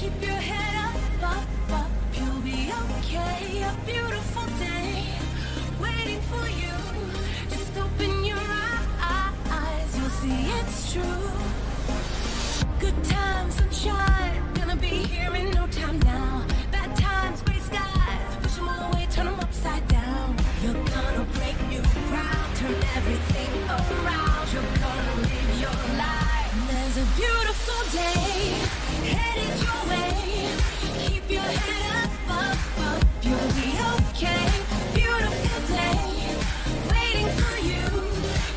Keep your head up, you'll be okay. A beautiful day waiting for you. Just open your eyes, you'll see it's true. Good times, sunshine, gonna be here in no time now. Bad times, gray skies, push them all away, turn them upside down. You're gonna break new ground, turn everything around. You're gonna live your life. There's a beautiful day headed your way. Keep your head up, you'll be okay. Beautiful day waiting for you.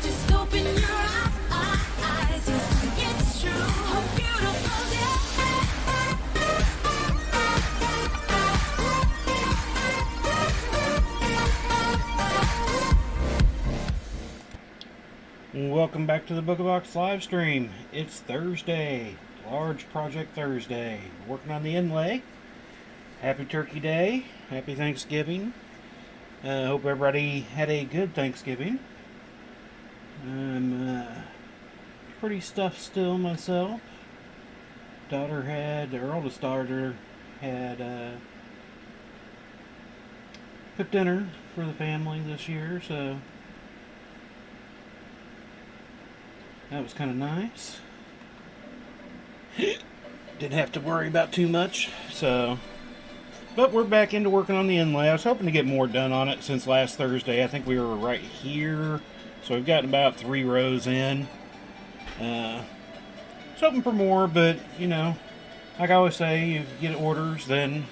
Just open your eyes, you'll see it's true. A beautiful day. Welcome back to the Booga Box live stream. It's Thursday, large project Thursday. Working on the inlay. Happy Turkey Day. Happy Thanksgiving. Hope everybody had a good Thanksgiving. I'm pretty stuffed still myself. Our oldest daughter had cooked dinner for the family this year, so that was kind of nice. Didn't have to worry about too much, so. But we're back into working on the inlay. I was hoping to get more done on it since last Thursday. I think we were right here, so we've gotten about 3 rows in. I was hoping for more, but you know, like I always say, you get orders, then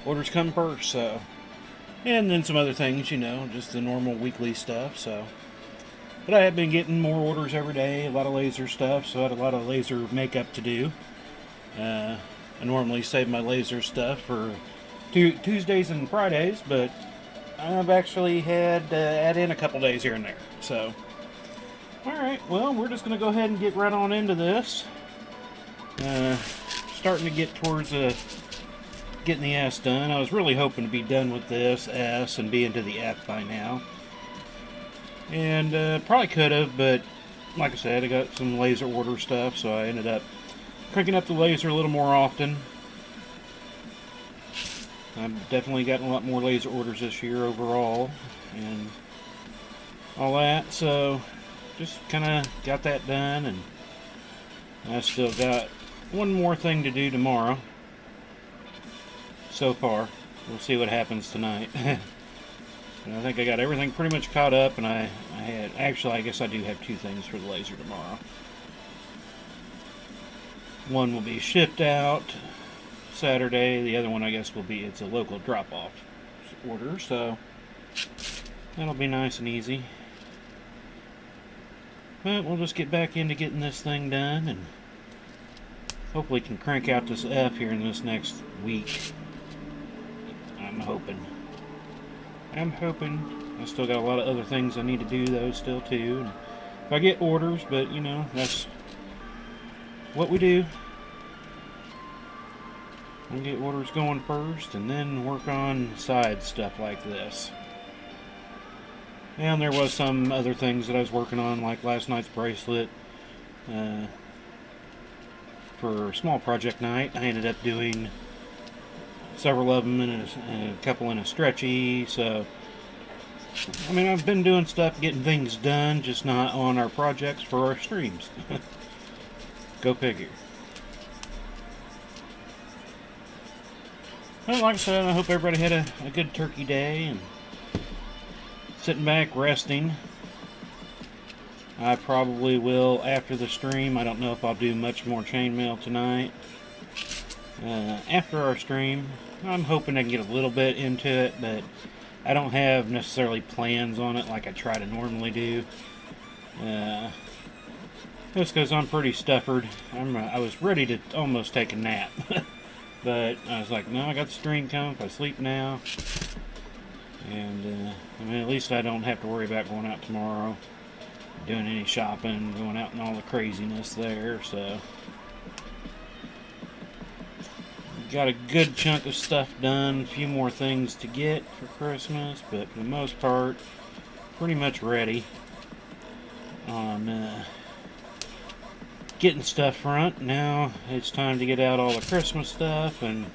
orders come first. So, and then some other things, you know, just the normal weekly stuff. So. But I have been getting more orders every day, a lot of laser stuff, so I had a lot of laser makeup to do. I normally save my laser stuff for Tuesdays and Fridays, but I've actually had to add in a couple days here and there. So, alright, well, we're just going to go ahead and get right on into this. Starting to get towards getting the S done. I was really hoping to be done with this S and be into the F by now. And probably could have, but like I said, I got some laser order stuff, so I ended up cranking up the laser a little more often. I've definitely gotten a lot more laser orders this year overall, and all that, so just kind of got that done, and I still got one more thing to do tomorrow. So far, we'll see what happens tonight. I think I got everything pretty much caught up, and I guess I do have 2 things for the laser tomorrow. One will be shipped out Saturday, the other one I guess will be, it's a local drop-off order, so that'll be nice and easy. But we'll just get back into getting this thing done, and hopefully can crank out this F here in this next week. I'm hoping. I still got a lot of other things I need to do though still too. And if I get orders, but you know, that's what we do. We'll get orders going first and then work on side stuff like this. And there was some other things that I was working on, like last night's bracelet. For small project night, I ended up doing several of them and a couple in a stretchy, so I mean, I've been doing stuff, getting things done, just not on our projects for our streams. Go figure. Well, like I said, I hope everybody had a good turkey day and sitting back resting. I probably will after the stream. I don't know if I'll do much more chainmail tonight. After our stream, I'm hoping I can get a little bit into it, but I don't have necessarily plans on it like I try to normally do. Just because I'm pretty stuffered. I was ready to almost take a nap. But I was like, no, I got the stream coming. If I sleep now. And, I mean, at least I don't have to worry about going out tomorrow. Doing any shopping, going out and all the craziness there, so. Got a good chunk of stuff done, a few more things to get for Christmas, but for the most part, pretty much ready on getting stuff front. Now it's time to get out all the Christmas stuff and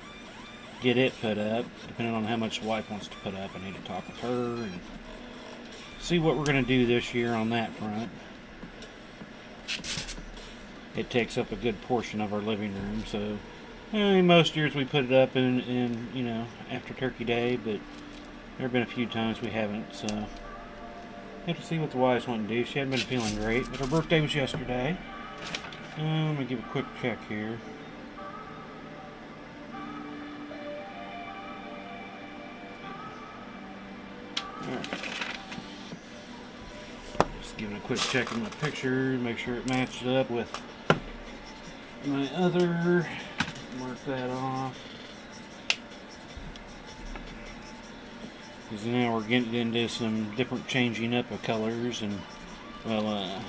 get it put up. Depending on how much the wife wants to put up, I need to talk with her and see what we're going to do this year on that front. It takes up a good portion of our living room, so most years we put it up in you know, after Turkey Day, but there have been a few times we haven't, so have to see what the wife's wanting to do. She hadn't been feeling great, but her birthday was yesterday. Let me give a quick check here. Alright. Just giving a quick check of my picture, make sure it matched up with my other. Mark that off. Because now we're getting into some different changing up of colors and, well,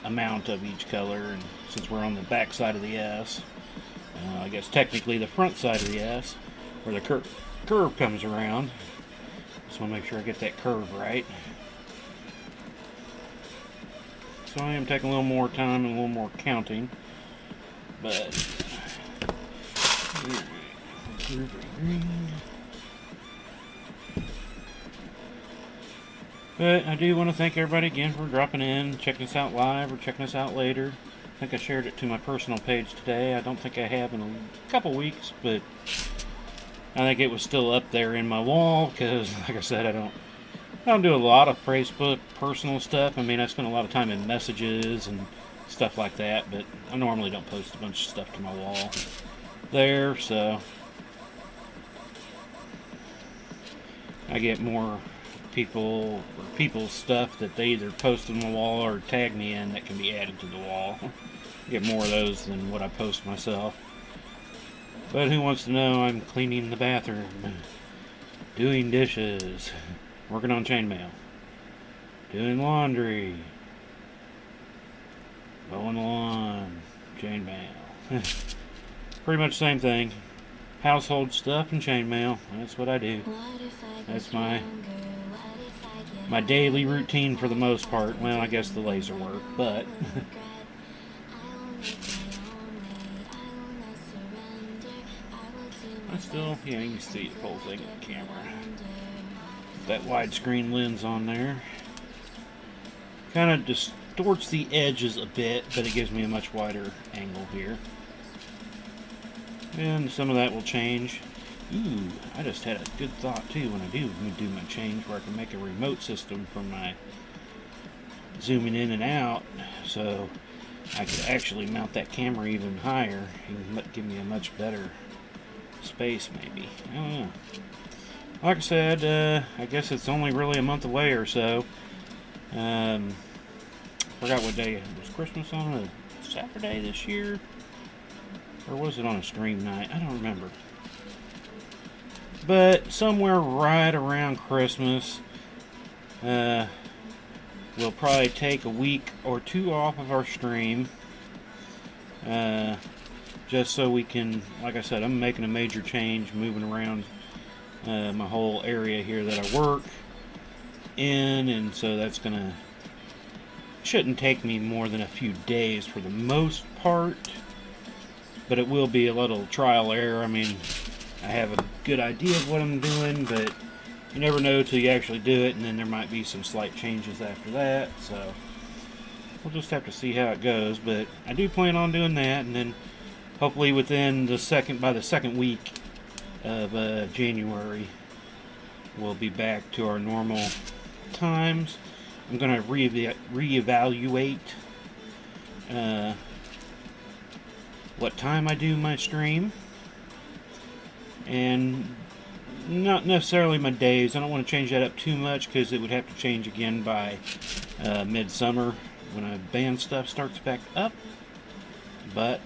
amount of each color. And since we're on the back side of the S, I guess technically the front side of the S, where the curve comes around. Just want to make sure I get that curve right. So I am taking a little more time and a little more counting, but but I do want to thank everybody again for dropping in, checking us out live or checking us out later. I think I shared it to my personal page today. I don't think I have in a couple weeks, but I think it was still up there in my wall because, like I said, I don't do a lot of Facebook personal stuff. I mean, I spend a lot of time in messages and stuff like that, but I normally don't post a bunch of stuff to my wall there, so I get more people's stuff that they either post on the wall or tag me in that can be added to the wall. I get more of those than what I post myself. But who wants to know? I'm cleaning the bathroom, doing dishes, working on chainmail, doing laundry, mowing the lawn, chainmail. Pretty much the same thing. Household stuff and chainmail. That's what I do. That's my daily routine for the most part. Well, I guess the laser work, but I still, yeah, you can see the whole thing on the camera. That widescreen lens on there kind of distorts the edges a bit, but it gives me a much wider angle here. And some of that will change. Ooh, I just had a good thought too when I do my change, where I can make a remote system from my zooming in and out, so I could actually mount that camera even higher and give me a much better space, maybe. I don't know. Like I said, I guess it's only really a month away or so. Forgot what day. Was Christmas on a Saturday this year? Or was it on a stream night? I don't remember. But somewhere right around Christmas, we'll probably take a week or two off of our stream. Just so we can, like I said, I'm making a major change, moving around my whole area here that I work in, and so that's shouldn't take me more than a few days for the most part, but it will be a little trial error. I mean, I have a good idea of what I'm doing, but you never know till you actually do it, and then there might be some slight changes after that, so we'll just have to see how it goes. But I do plan on doing that, and then hopefully by the second week of January, we'll be back to our normal times. I'm going to reevaluate what time I do my stream, and not necessarily my days. I don't want to change that up too much because it would have to change again by midsummer when our band stuff starts back up. But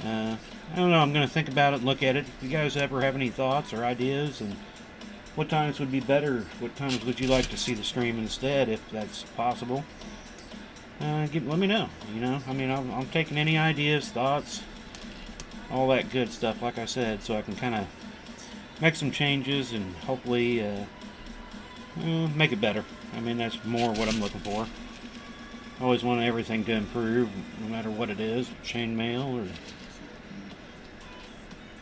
I don't know. I'm going to think about it and look at it. If you guys ever have any thoughts or ideas, and what times would be better, what times would you like to see the stream instead, if that's possible, let me know. You know, I mean, I'm taking any ideas, thoughts, all that good stuff, like I said, so I can kind of make some changes and hopefully make it better. I mean, that's more what I'm looking for. Always want everything to improve, no matter what it is, chainmail or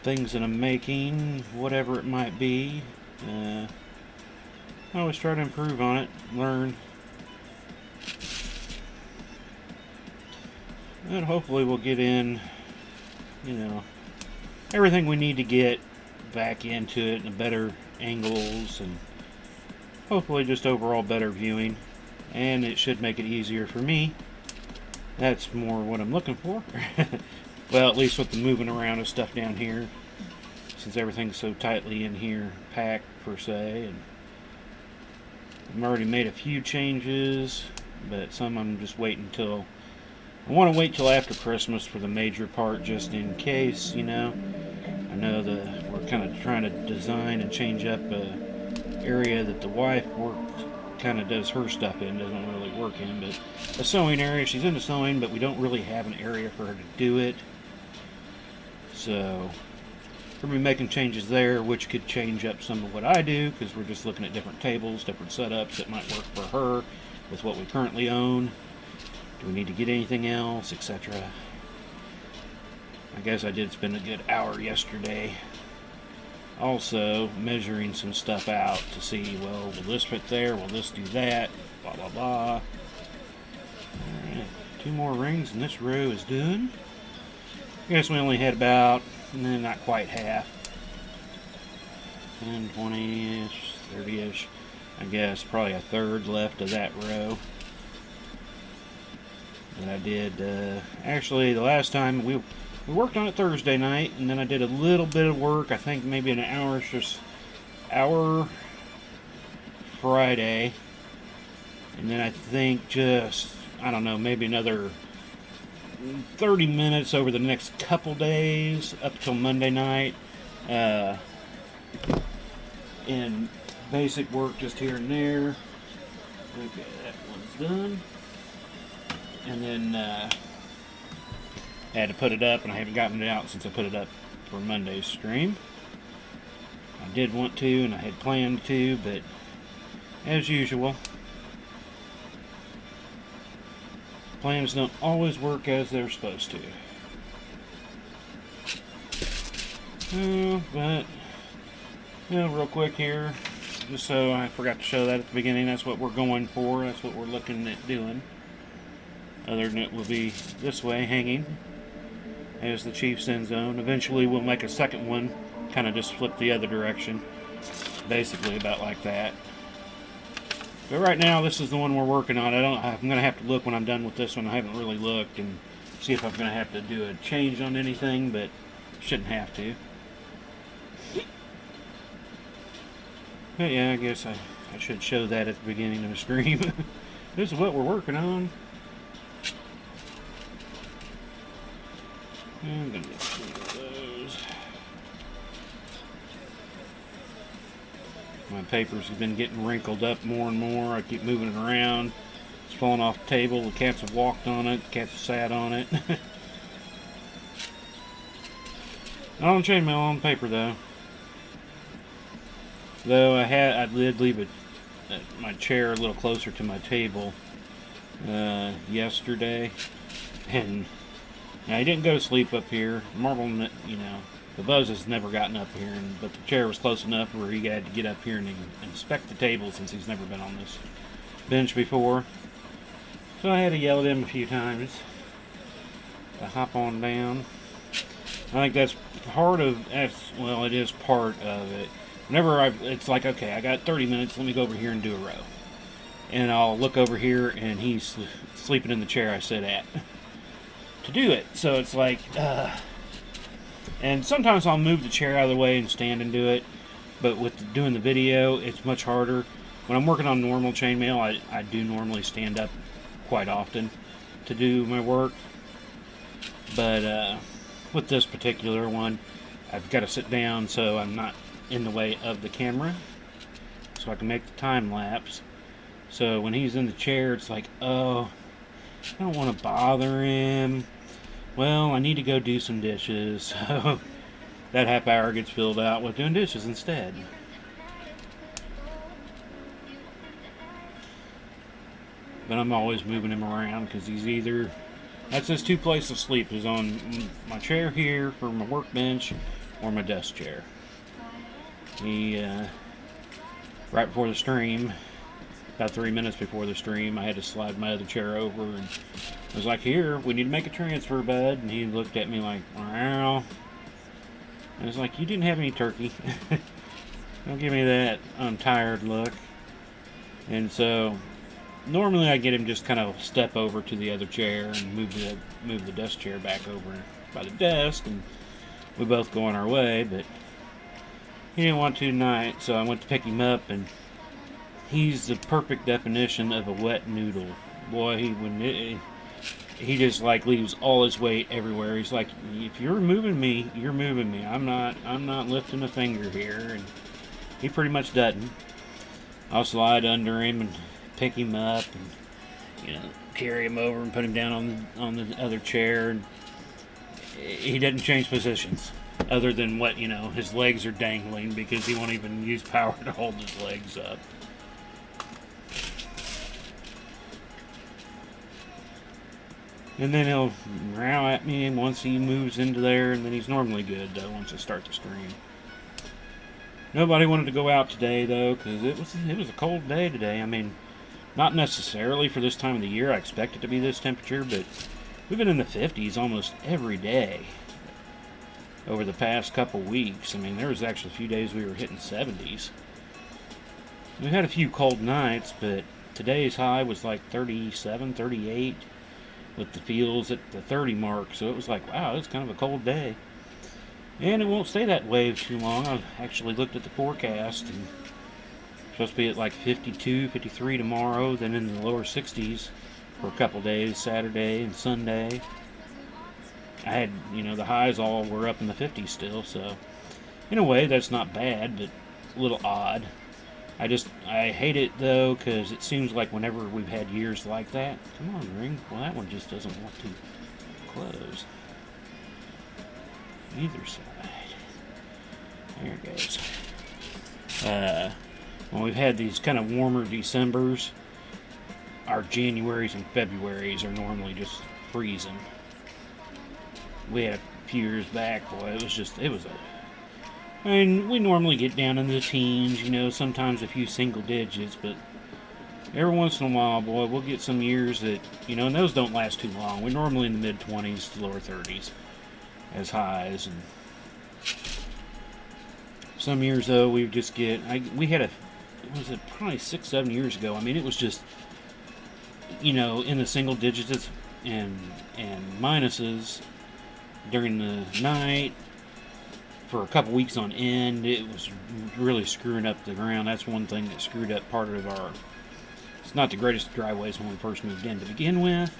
things that I'm making, whatever it might be. I always try to improve on it, learn. And hopefully we'll get in, everything we need to get back into it and better angles and hopefully just overall better viewing. And it should make it easier for me. That's more what I'm looking for. Well, at least with the moving around of stuff down here, since everything's so tightly in here, packed per se. And I've already made a few changes, but some I'm just waiting till. I want to wait till after Christmas for the major part, just in case, I know we're kind of trying to design and change up a area that the wife kind of does her stuff in, doesn't really work in, but a sewing area. She's into sewing, but we don't really have an area for her to do it. So we're going to be making changes there, which could change up some of what I do, because we're just looking at different tables, different setups that might work for her with what we currently own. Do we need to get anything else, etc.? I guess I did spend a good hour yesterday also measuring some stuff out to see, well, will this fit there? Will this do that? Blah, blah, blah. Alright, 2 more rings and this row is done. I guess we only had about, not quite half. 10, 20-ish, 30-ish. I guess probably a third left of that row. And I did, actually the last time we worked on it Thursday night, and then I did a little bit of work, I think maybe an hour Friday, and then I think just, I don't know, maybe another 30 minutes over the next couple days, up till Monday night, in basic work just here and there. Okay, that one's done. And then I had to put it up, and I haven't gotten it out since I put it up for Monday's stream. I did want to, and I had planned to, but as usual, plans don't always work as they're supposed to. But, real quick here, just so I forgot to show that at the beginning, that's what we're going for, that's what we're looking at doing. Other than it will be this way, hanging as the Chiefs end zone. Eventually we'll make a second one, kind of just flip the other direction. Basically about like that. But right now this is the one we're working on. I'm going to have to look when I'm done with this one. I haven't really looked and see if I'm going to have to do a change on anything, but shouldn't have to. But yeah, I guess I should show that at the beginning of the stream. This is what we're working on. I'm going to get some of those. My papers have been getting wrinkled up more and more. I keep moving it around. It's falling off the table. The cats have walked on it. The cats have sat on it. Not on chainmail, on paper though. Though I did leave my chair a little closer to my table yesterday, and I didn't go to sleep up here. Marble, the buzz has never gotten up here, but the chair was close enough where he had to get up here and inspect the table since he's never been on this bench before. So I had to yell at him a few times to hop on down. I think that's part of, well, it is part of it. Whenever it's like, okay, I got 30 minutes, let me go over here and do a row. And I'll look over here and he's sleeping in the chair I sit at to do it. So it's like, and sometimes I'll move the chair out of the way and stand and do it, but with doing the video, it's much harder. When I'm working on normal chainmail, I do normally stand up quite often to do my work, but with this particular one, I've got to sit down so I'm not in the way of the camera, so I can make the time lapse. So when he's in the chair, it's like, oh, I don't want to bother him. Well, I need to go do some dishes, so that half hour gets filled out with doing dishes instead. but I'm always moving him around because he's either, that's his two places to sleep, is on my chair here for my workbench or my desk chair. He, right before the stream, about 3 minutes before the stream, I had to slide my other chair over, and I was like, here, we need to make a transfer, bud. And he looked at me like, wow. And I was like, you didn't have any turkey. Don't give me that I'm tired look. And so normally I get him just kind of step over to the other chair and move the desk chair back over by the desk, and we both go on our way, but he didn't want to tonight, so I went to pick him up, and he's the perfect definition of a wet noodle. Boy, he just like leaves all his weight everywhere. He's like, if you're moving me, you're moving me. I'm not lifting a finger here, and he pretty much doesn't. I'll slide under him and pick him up, and carry him over and put him down on the other chair. And he doesn't change positions, other than what his legs are dangling because he won't even use power to hold his legs up. And then he'll growl at me once he moves into there, and then he's normally good though once I start the stream. Nobody wanted to go out today though, because it was a cold day today. I mean, not necessarily for this time of the year. I expect it to be this temperature, but we've been in the 50s almost every day over the past couple weeks. I mean, there was actually a few days we were hitting 70s. We had a few cold nights, but today's high was like 37, 38, with the feels at the 30 mark. So it was like, wow, it's kind of a cold day. And it won't stay that way too long. I actually looked at the forecast, and it's supposed to be at like 52, 53 tomorrow, then in the lower 60s for a couple days, Saturday and Sunday. I had, the highs all were up in the 50s still, so in a way that's not bad, but a little odd. I hate it though, because it seems like whenever we've had years like that, come on, ring, well that one just doesn't want to close. Either side. There it goes. When we've had these kind of warmer Decembers, our Januaries and Februaries are normally just freezing. We had a few years back, boy, I mean, we normally get down in the teens, sometimes a few single digits, but every once in a while, boy, we'll get some years that, and those don't last too long. We're normally in the mid-20s to lower 30s as highs, and some years, though, we just get, was it probably 6-7 years ago? I mean, it was just, in the single digits and minuses during the night for a couple weeks on end. It was really screwing up the ground. That's one thing that screwed up part of it's not the greatest driveways when we first moved in to begin with,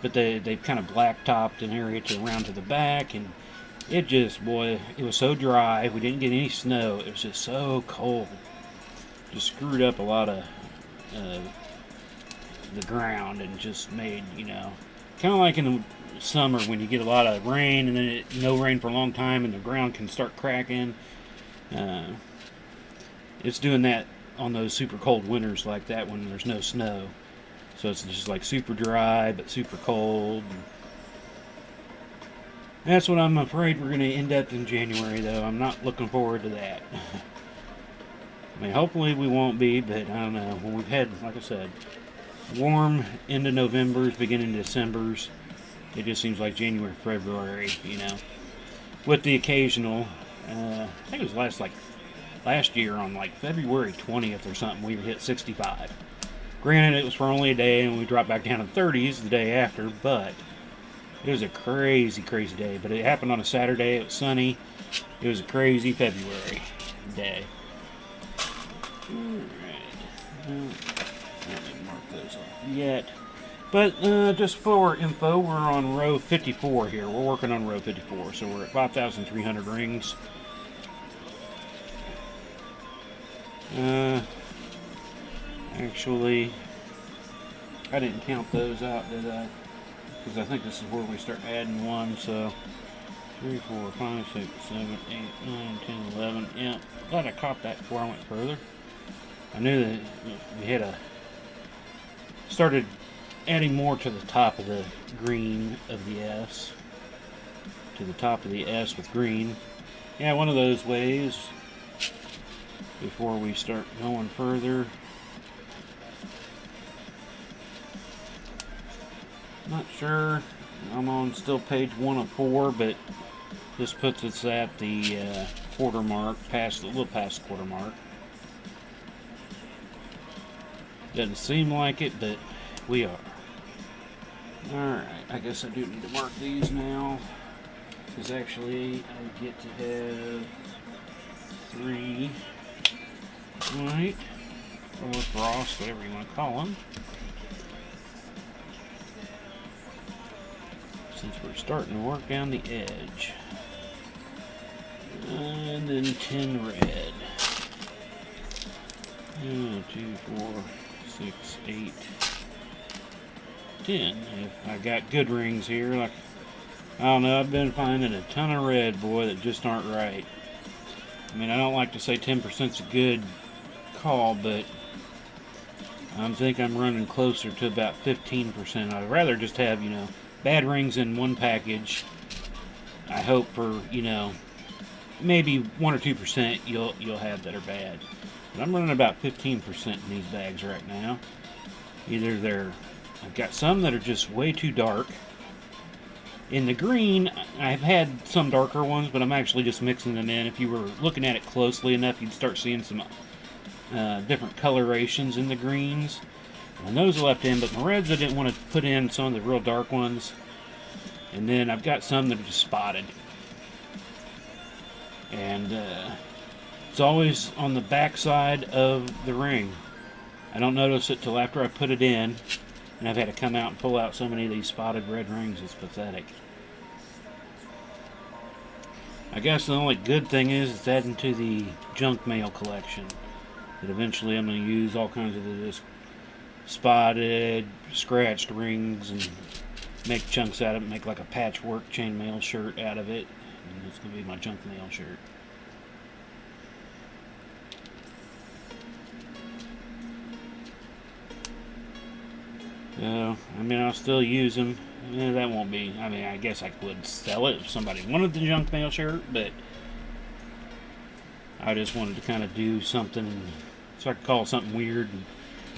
but they've kind of blacktopped an area around to the back, and it just, boy, it was so dry. We didn't get any snow. It was just so cold. Just screwed up a lot of the ground, and just made, kind of like in the summer when you get a lot of rain and then no rain for a long time and the ground can start cracking. It's doing that on those super cold winters like that when there's no snow. So it's just like super dry but super cold. That's what I'm afraid we're going to end up in January, though. I'm not looking forward to that. I mean, hopefully we won't be, but I don't know. When we've had, like I said, warm into Novembers, beginning Decembers, it just seems like January, February, with the occasional, I think it was last year on like February 20th or something, we hit 65. Granted, it was for only a day, and we dropped back down to 30s the day after, but it was a crazy, crazy day. But it happened on a Saturday. It was sunny. It was a crazy February day. Alright. Let me mark those off yet. But just for info, we're on row 54 here. We're working on row 54, so we're at 5,300 rings. Actually, I didn't count those out, did I? Because I think this is where we start adding one, so 3, 4, 5, 6, 7, 8, 9, 10, 11. Yeah, glad I caught that before I went further. I knew that we had started adding more to the top of the green of the S. To the top of the S with green. Yeah, one of those ways before we start going further. Not sure. I'm on still page 1 of 4, but this puts us at the quarter mark, a little past the quarter mark. Doesn't seem like it, but we are. Alright, I guess I do need to mark these now. Because actually, I get to have 3 white, or frost, whatever you want to call them. Since we're starting to work down the edge. And then 10 red. 2, 4, 6, 8, 10. If I got good rings here, like, I don't know, I've been finding a ton of red, boy, that just aren't right. I mean, I don't like to say 10% is a good call, but I think I'm running closer to about 15%. I'd rather just have, bad rings in one package. I hope for, maybe 1 or 2% you'll have that are bad. But I'm running about 15% in these bags right now. I've got some that are just way too dark. In the green, I've had some darker ones, but I'm actually just mixing them in. If you were looking at it closely enough, you'd start seeing some different colorations in the greens. And those are left in, but my reds I didn't want to put in some of the real dark ones. And then I've got some that are just spotted. And it's always on the back side of the ring. I don't notice it till after I put it in. And I've had to come out and pull out so many of these spotted red rings. It's pathetic. I guess the only good thing is it's adding to the junk mail collection. That eventually I'm going to use all kinds of this spotted, scratched rings and make chunks out of it, make like a patchwork chainmail shirt out of it. And it's going to be my junk mail shirt. So, I mean, I'll still use them. That won't be, I mean, I guess I would sell it if somebody wanted the junk mail shirt, but I just wanted to kind of do something so I could call it something weird. And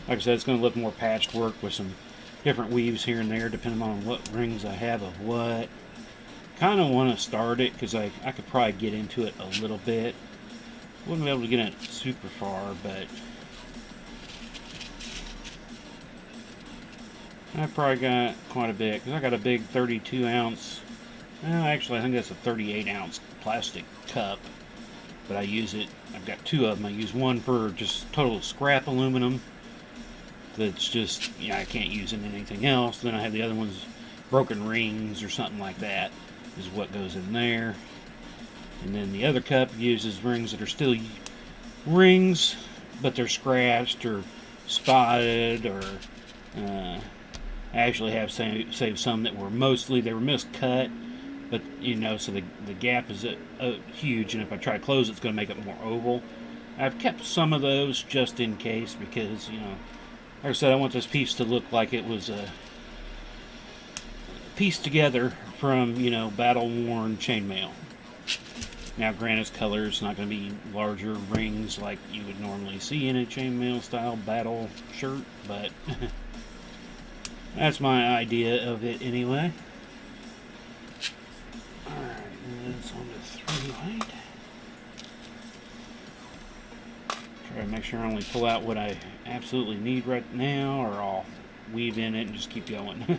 like I said, it's going to look more patchwork with some different weaves here and there depending on what rings I have of what. Kind of want to start it because I could probably get into it a little bit. Wouldn't be able to get it super far, but I probably got quite a bit because I got a big 32 ounce, well, actually I think that's a 38 ounce plastic cup, but I use it, I've got 2 of them. I use one for just total scrap aluminum that's just, I can't use in anything else. Then I have the other ones, broken rings or something like that is what goes in there. And then the other cup uses rings that are still rings, but they're scratched or spotted, or I actually have saved some that were they were miscut, but so the gap is huge, and if I try to close it's going to make it more oval. I've kept some of those just in case because, like I said, I want this piece to look like it was pieced together from, battle-worn chainmail. Now, granted, color is not going to be larger rings like you would normally see in a chainmail style battle shirt, but that's my idea of it anyway. Alright, and it's on to 3 white. Try to make sure I only pull out what I absolutely need right now, or I'll weave in it and just keep going.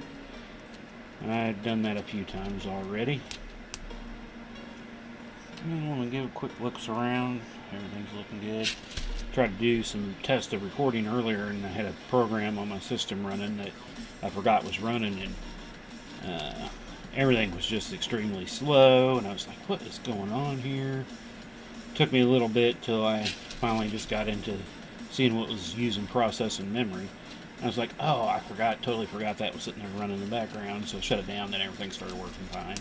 I've done that a few times already. I want to give a quick looks around. Everything's looking good. Tried to do some test of recording earlier, and I had a program on my system running that I forgot was running, and everything was just extremely slow, and I was like, what is going on here? Took me a little bit till I finally just got into seeing what was using processing memory. I was like, oh, I totally forgot that was sitting there running in the background, so I shut it down, then everything started working fine.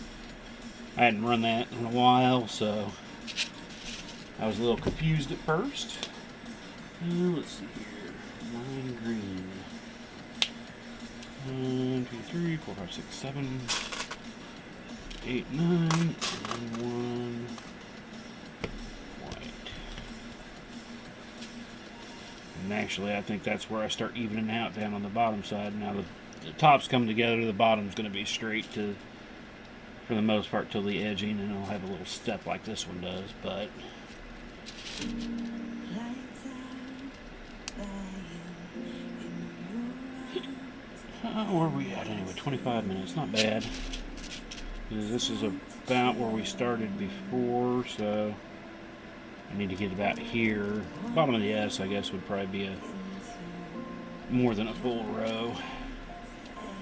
I hadn't run that in a while, so I was a little confused at first. Let's see here. Lime green. 1, 2, 3, 4, 5, 6, 7, 8, 9, and 1 white. And actually, I think that's where I start evening out down on the bottom side. Now the top's coming together, the bottom's going to be straight to, for the most part, till the edging, and it'll have a little step like this one does, but where are we at anyway? 25 minutes, not bad. This is about where we started before, so I need to get about here. Bottom of the S, I guess, would probably be more than a full row.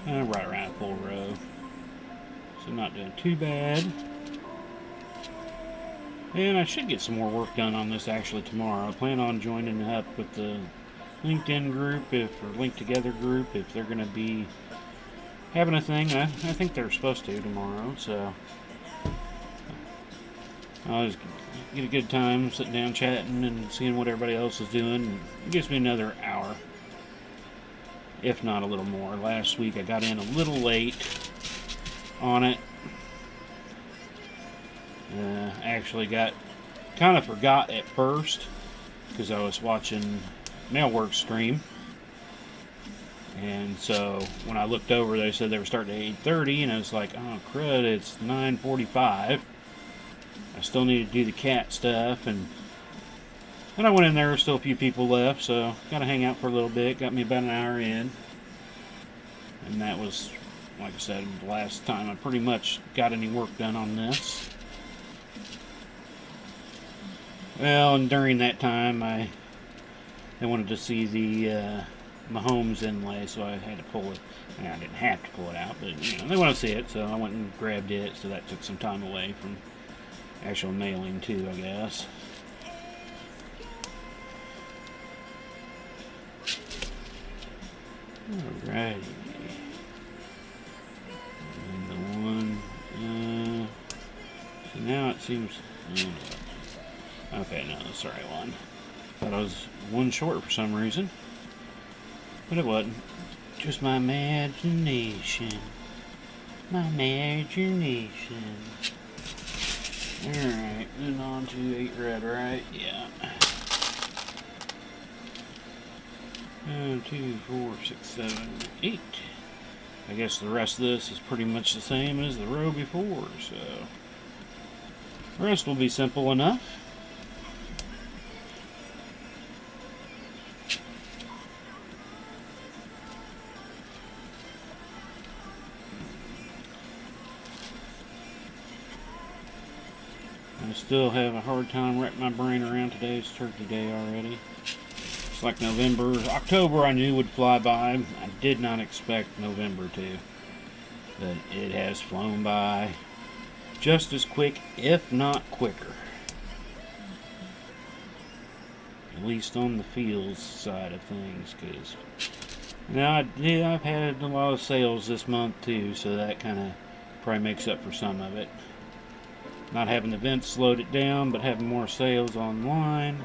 Right around a full row. So not doing too bad. And I should get some more work done on this actually tomorrow. I plan on joining up with the LinkedIn group, or Link Together group, if they're going to be having a thing. I think they're supposed to tomorrow, so I'll just get a good time sitting down chatting and seeing what everybody else is doing. It gives me another hour, if not a little more. Last week I got in a little late on it. Actually kind of forgot at first because I was watching Mailwork stream, and so when I looked over, they said they were starting at 8:30, and I was like, oh crud, it's 9:45. I still need to do the cat stuff, and then I went in there, still a few people left, so got to hang out for a little bit. Got me about an hour in, and that was, like I said, the last time I pretty much got any work done on this. Well, and during that time, they wanted to see the Mahomes inlay, so I had to pull it. I didn't have to pull it out, but they want to see it, so I went and grabbed it. So that took some time away from actual mailing too, I guess. Alrighty. And the one. So now it seems. Okay, no, that's the right one. Thought I was one short for some reason, but it wasn't. Just my imagination. My imagination. Alright, moving on to 8 red, right? Yeah. 1, 2, 4, 6, 7, 8. I guess the rest of this is pretty much the same as the row before, so the rest will be simple enough. I still have a hard time wrapping my brain around today's Turkey Day already. It's like October I knew would fly by. I did not expect November to. But it has flown by just as quick, if not quicker. At least on the fields side of things, because now I've had a lot of sales this month too, so that kind of probably makes up for some of it. Not having events slowed it down, but having more sales online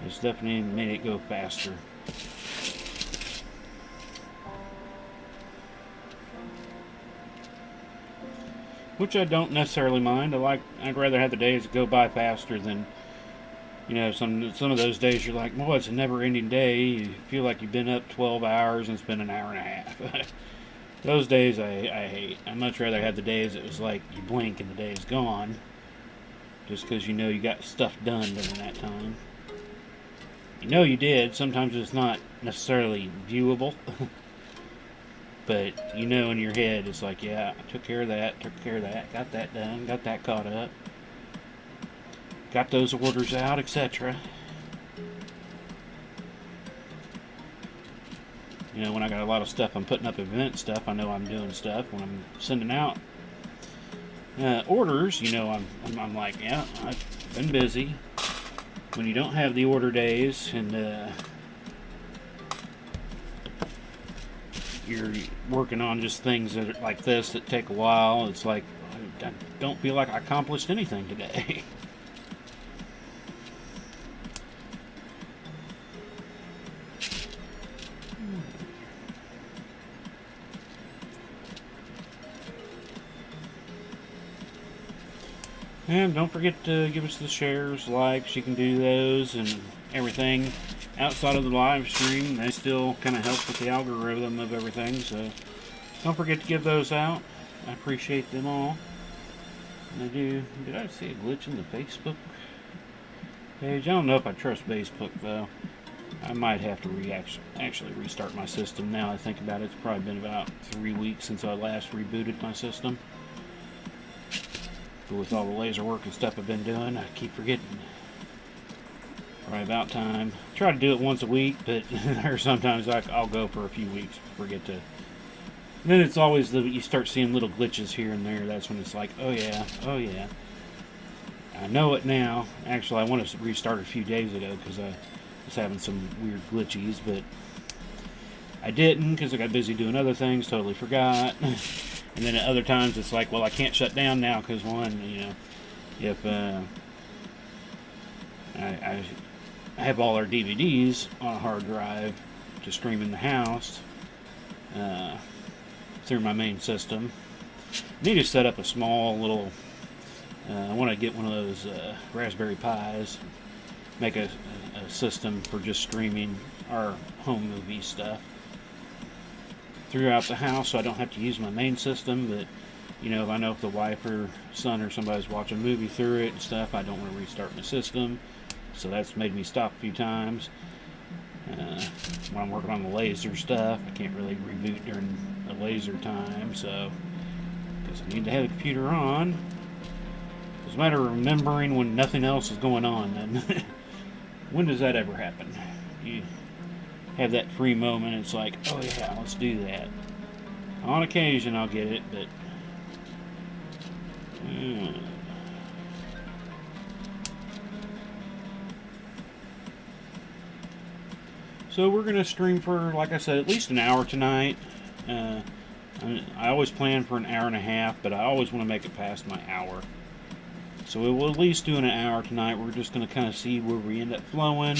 has definitely made it go faster. Which I don't necessarily mind. I'd rather have the days go by faster than, some of those days you're like, well, it's a never-ending day. You feel like you've been up 12 hours and it's been an hour and a half. Those days I hate. I'd much rather have the days it was like you blink and the day is gone. Just because you got stuff done during that time. You did. Sometimes it's not necessarily viewable. But in your head, it's like, yeah, I took care of that, got that done, got that caught up. Got those orders out, etc. When I got a lot of stuff, I'm putting up event stuff, I know I'm doing stuff. When I'm sending out orders, I'm like, yeah, I've been busy. When you don't have the order days and you're working on just things that are like this that take a while, it's like, I don't feel like I accomplished anything today. And don't forget to give us the shares, likes. You can do those and everything outside of the live stream. They still kind of help with the algorithm of everything, so don't forget to give those out. I appreciate them all. And I do. Did I see a glitch in the Facebook page? I don't know if I trust Facebook though. I might have to actually restart my system now I think about it. It's probably been about 3 weeks since I last rebooted my system. But with all the laser work and stuff I've been doing, I keep forgetting. Probably about time. I try to do it once a week, but or sometimes I'll go for a few weeks, forget to. And then it's always you start seeing little glitches here and there. That's when it's like, oh yeah. I know it now. Actually, I wanted to restart a few days ago because I was having some weird glitchies, but I didn't because I got busy doing other things, totally forgot. And then at other times it's like, well, I can't shut down now because one, if I have all our DVDs on a hard drive to stream in the house through my main system. I need to set up a small little, I want to get one of those Raspberry Pis, make a system for just streaming our home movie stuff throughout the house, so I don't have to use my main system. But if I know if the wife or son or somebody's watching a movie through it and stuff, I don't want to restart my system. So that's made me stop a few times. When I'm working on the laser stuff, I can't really reboot during the laser time, so because I need to have the computer on. It's a matter of remembering when nothing else is going on. Then when does that ever happen? You have that free moment, it's like, oh yeah, let's do that. On occasion I'll get it, but so we're going to stream for, like I said, at least an hour tonight. I always plan for an hour and a half, but I always want to make it past my hour. So we will at least do an hour tonight. We're just going to kind of see where we end up flowing,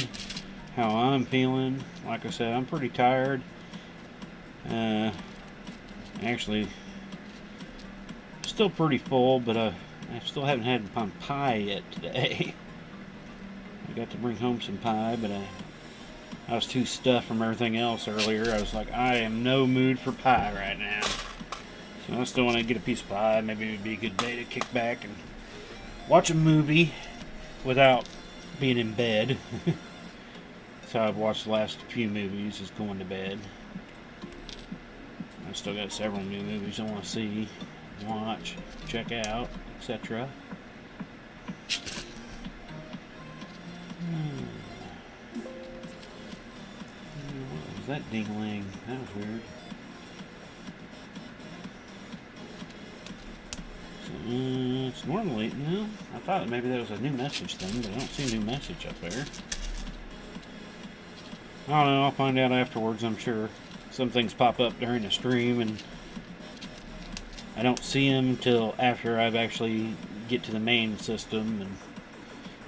how I'm feeling. Like I said, I'm pretty tired. Actually, still pretty full, but I still haven't had my pie yet today. I got to bring home some pie, but I was too stuffed from everything else earlier. I was like, I am no mood for pie right now. So I still want to get a piece of pie. Maybe it would be a good day to kick back and watch a movie without being in bed. That's how I've watched the last few movies, is going to bed. I've still got several new movies I want to see, watch, check out, etc. What was that ding-ling? That was weird. So, it's normally, no, I thought maybe that was a new message thing, but I don't see a new message up there. I don't know, I'll find out afterwards, I'm sure. Some things pop up during the stream, and I don't see them until after I've actually get to the main system.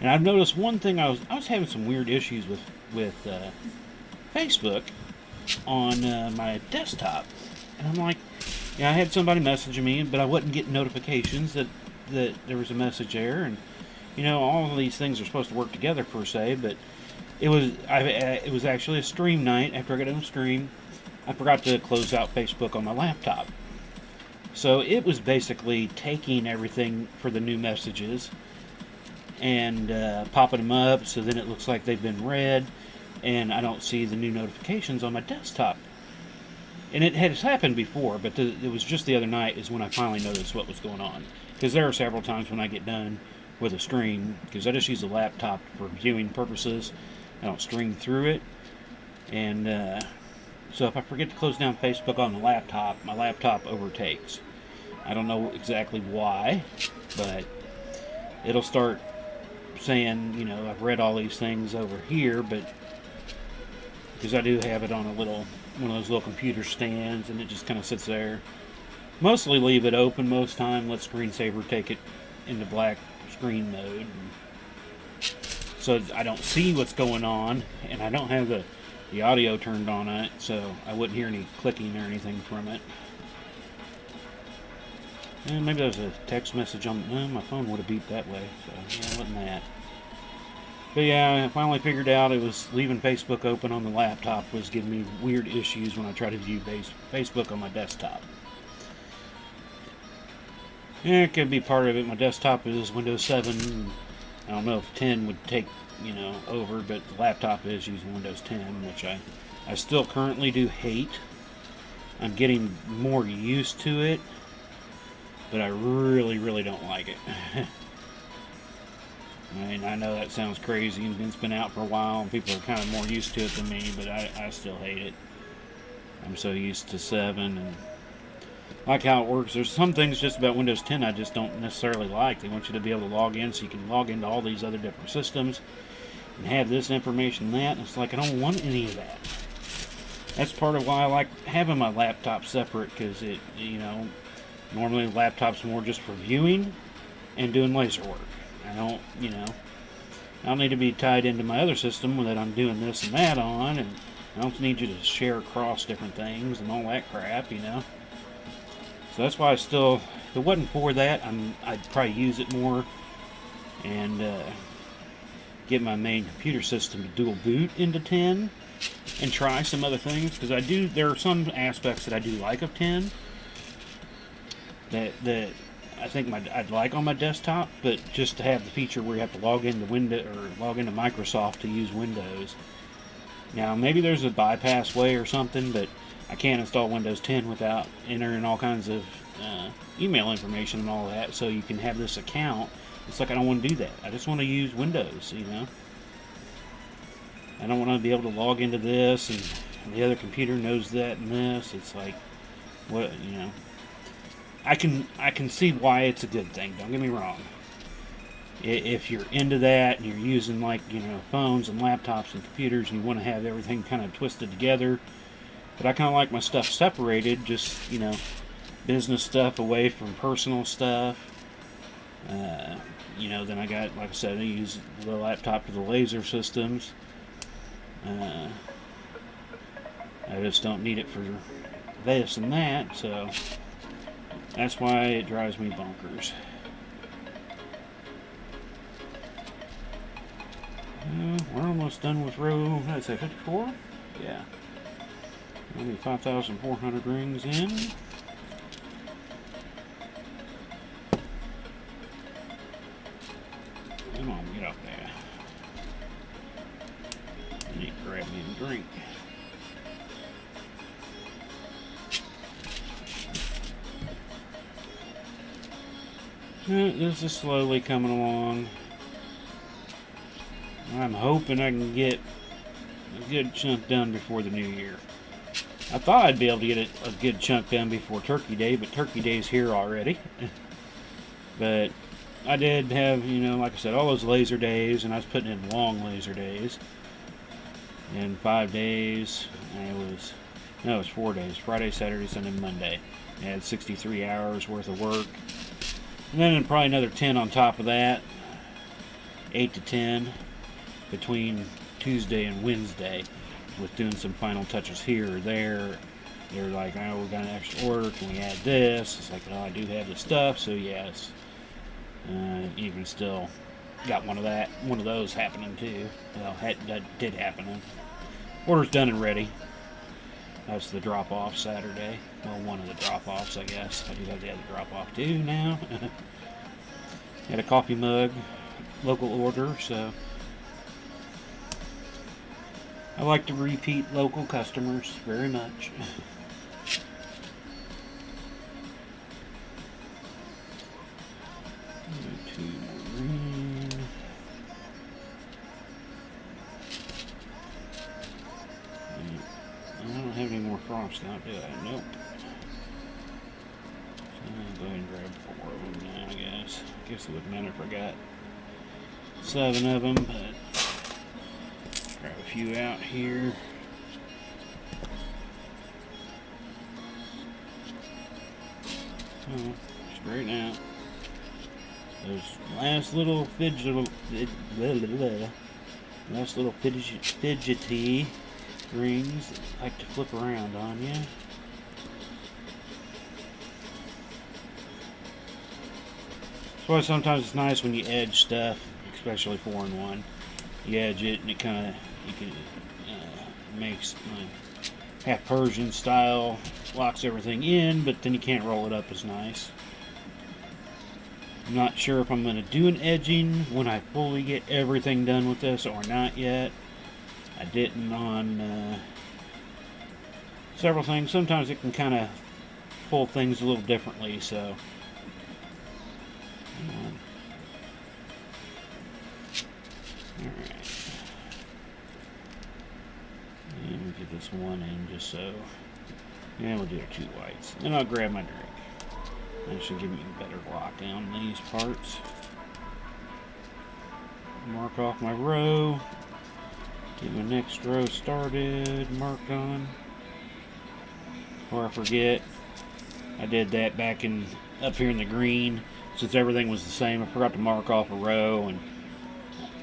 And I've noticed one thing, I was having some weird issues with Facebook on my desktop. And I'm like, I had somebody messaging me, but I wasn't getting notifications that there was a message there. And, all of these things are supposed to work together per se, but it was actually a stream night. After I got on stream, I forgot to close out Facebook on my laptop. So it was basically taking everything for the new messages and popping them up, so then it looks like they've been read, and I don't see the new notifications on my desktop. And it has happened before, but it was just the other night is when I finally noticed what was going on. Because there are several times when I get done with a stream, because I just use the laptop for viewing purposes. I don't stream through it. And so if I forget to close down Facebook on the laptop, my laptop overtakes. I don't know exactly why, but it'll start saying, I've read all these things over here, but because I do have it on one of those little computer stands, and it just kind of sits there. Mostly leave it open most time, let screensaver take it into black screen mode. So I don't see what's going on, and I don't have the audio turned on it, so I wouldn't hear any clicking or anything from it. And maybe there was a text message on. No, my phone would have beeped that way. So yeah, it wasn't that. But yeah, I finally figured out it was leaving Facebook open on the laptop was giving me weird issues when I try to view Facebook on my desktop. Yeah, it could be part of it. My desktop is Windows 7. I don't know if 10 would take, over, but the laptop is using Windows 10, which I still currently do hate. I'm getting more used to it, but I really, really don't like it. I mean, I know that sounds crazy, and it's been out for a while, and people are kind of more used to it than me, but I still hate it. I'm so used to 7, and like how it works. There's some things just about Windows 10 I just don't necessarily like. They want you to be able to log in so you can log into all these other different systems and have this information and that, and it's like, I don't want any of that. That's part of why I like having my laptop separate, because it, normally the laptop's more just for viewing and doing laser work. I don't need to be tied into my other system that I'm doing this and that on, and I don't need you to share across different things and all that crap, So that's why if it wasn't for that, I'd probably use it more and get my main computer system to dual boot into 10 and try some other things, because there are some aspects that I do like of 10 that I think I'd like on my desktop, but just to have the feature where you have to log into log into Microsoft to use Windows. Now maybe there's a bypass way or something, but I can't install Windows 10 without entering all kinds of email information and all that, so you can have this account. It's like, I don't want to do that. I just want to use Windows, I don't want to be able to log into this and the other computer knows that and this. It's like, what, I can see why it's a good thing. Don't get me wrong. If you're into that and you're using phones and laptops and computers and you want to have everything kind of twisted together, but I kind of like my stuff separated, just business stuff away from personal stuff. Then I got, like I said, I use the laptop for the laser systems. I just don't need it for this and that, so that's why it drives me bonkers. We're almost done with row, what did I say, 54? Yeah. Only 5,400 rings in. Come on, get up there. I need to grab me a drink. This is slowly coming along. I'm hoping I can get a good chunk done before the new year. I thought I'd be able to get a good chunk done before Turkey Day, but Turkey Day's here already. But I did have, like I said, all those laser days, and I was putting in long laser days. In 5 days, it was 4 days. Friday, Saturday, Sunday, Monday. I had 63 hours worth of work. And then probably another 10 on top of that. 8 to 10 between Tuesday and Wednesday, with doing some final touches here or there. They're like, oh, we got an extra order, can we add this? It's like, oh, I do have the stuff, so yes. Even still got one of those happening too. Well, that did happen. Order's done and ready. That's the drop-off Saturday. Well, one of the drop-offs, I guess. I do have the other drop-off too now. Had a coffee mug, local order, so I like to repeat local customers very much. Two more green. I don't have any more frost out, do I? Nope. So I'll go ahead and grab 4 of them now, I guess. I guess it wouldn't matter if I got 7 of them, but grab a few out here. So, straighten out those last little fidgety rings that like to flip around on you. That's why sometimes it's nice when you edge stuff, especially 4-in-1. You edge it and it kind of, makes half Persian style, locks everything in, but then you can't roll it up as nice. I'm not sure if I'm going to do an edging when I fully get everything done with this or not yet. I didn't on several things. Sometimes it can kind of pull things a little differently, so alright. And we'll get this one in just so. And we'll do our 2 whites. Then I'll grab my drink. That should give me a better lockdown on these parts. Mark off my row. Get my next row started, marked on. Before I forget, I did that back in up here in the green. Since everything was the same, I forgot to mark off a row, and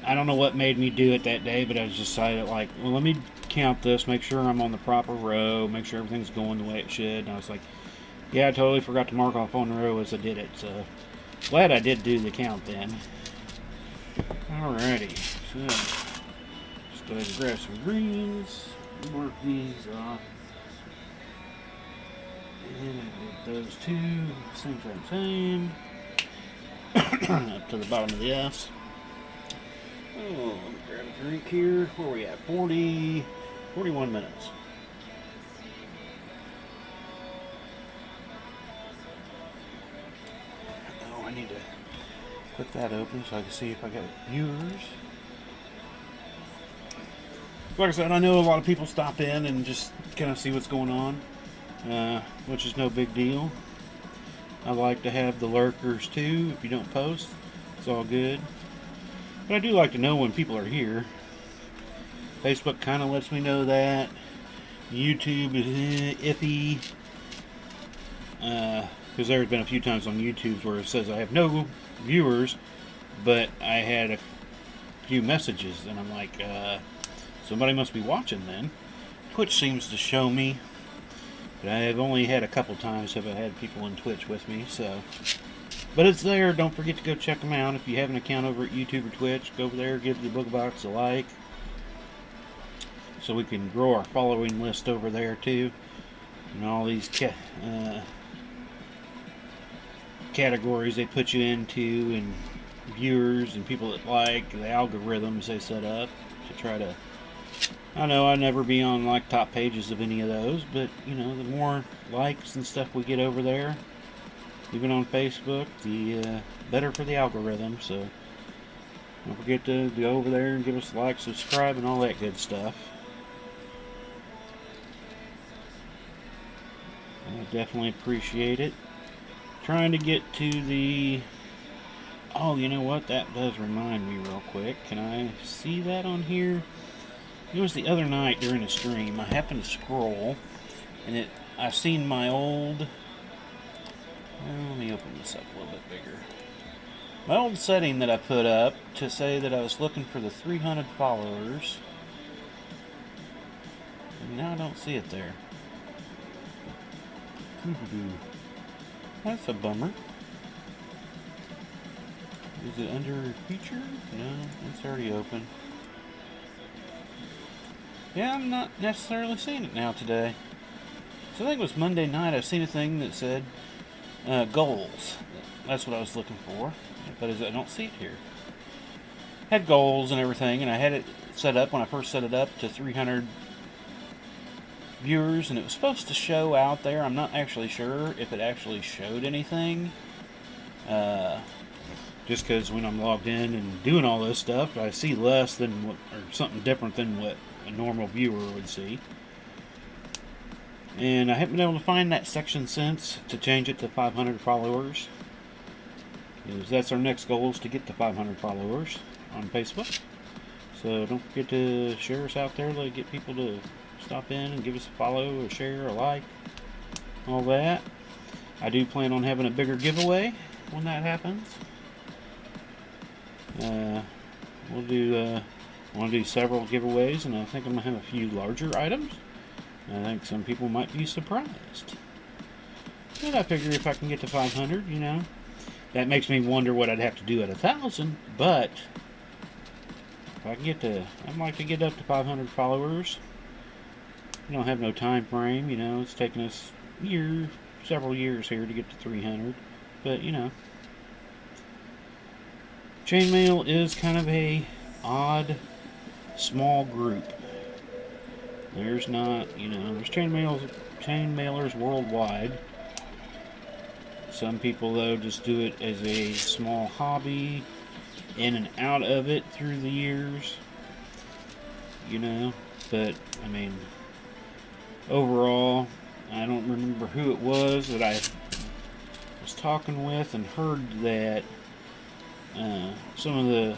I don't know what made me do it that day, but I just decided, like, well, let me count this, make sure I'm on the proper row, make sure everything's going the way it should. And I was like, yeah, I totally forgot to mark off on the row as I did it, so glad I did do the count then. Alrighty, so just go ahead and grab some greens, mark these off, and get those 2, same. Up to the bottom of the S. Oh, let me grab a drink here. Where are we at? 41 minutes. Oh, I need to put that open so I can see if I got viewers. Like I said, I know a lot of people stop in and just kind of see what's going on, which is no big deal. I like to have the lurkers too. If you don't post, it's all good. But I do like to know when people are here. Facebook kind of lets me know that. YouTube is iffy. Because there's been a few times on YouTube where it says I have no viewers, but I had a few messages, and I'm like, somebody must be watching then. Twitch seems to show me. But I have only had a couple times have I had people on Twitch with me, so. But it's there. Don't forget to go check them out. If you have an account over at YouTube or Twitch, go over there, give the Booga Box a like. So we can grow our following list over there too. And all these categories they put you into, and viewers and people that like, the algorithms they set up to try to. I know I'll never be on like top pages of any of those, but you know, the more likes and stuff we get over there, even on Facebook, the better for the algorithm. So don't forget to go over there and give us a like, subscribe, and all that good stuff. I definitely appreciate it. Trying to get to the. Oh, you know what? That does remind me real quick. Can I see that on here? It was the other night during a stream. I happened to scroll, and I seen my old. Well, let me open this up a little bit bigger. My old setting that I put up to say that I was looking for the 300 followers. And now I don't see it there. That's a bummer. Is it under feature? No, it's already open. Yeah, I'm not necessarily seeing it now today. So I think it was Monday night. I seen a thing that said goals. That's what I was looking for. But I don't see it here. Had goals and everything, and I had it set up when I first set it up to 300 viewers, and it was supposed to show out there. I'm not actually sure if it actually showed anything. Just because when I'm logged in and doing all this stuff, I see less than what, or something different than what a normal viewer would see. And I haven't been able to find that section since to change it to 500 followers. Because that's our next goal, is to get to 500 followers on Facebook. So don't forget to share us out there to get people to stop in and give us a follow or share or like. All that. I do plan on having a bigger giveaway when that happens. We'll do I want to do several giveaways, and I think I'm going to have a few larger items. I think some people might be surprised. But I figure if I can get to 500, you know, that makes me wonder what I'd have to do at 1,000. But if I can get to, I'd like to get up to 500 followers. We don't have no time frame, you know. It's taken us several years here to get to 300. But you know, chainmail is kind of a odd, small group. There's not, you know, there's chainmailers worldwide. Some people, though, just do it as a small hobby, in and out of it through the years, you know. But, I mean, overall, I don't remember who it was that I was talking with and heard that some of the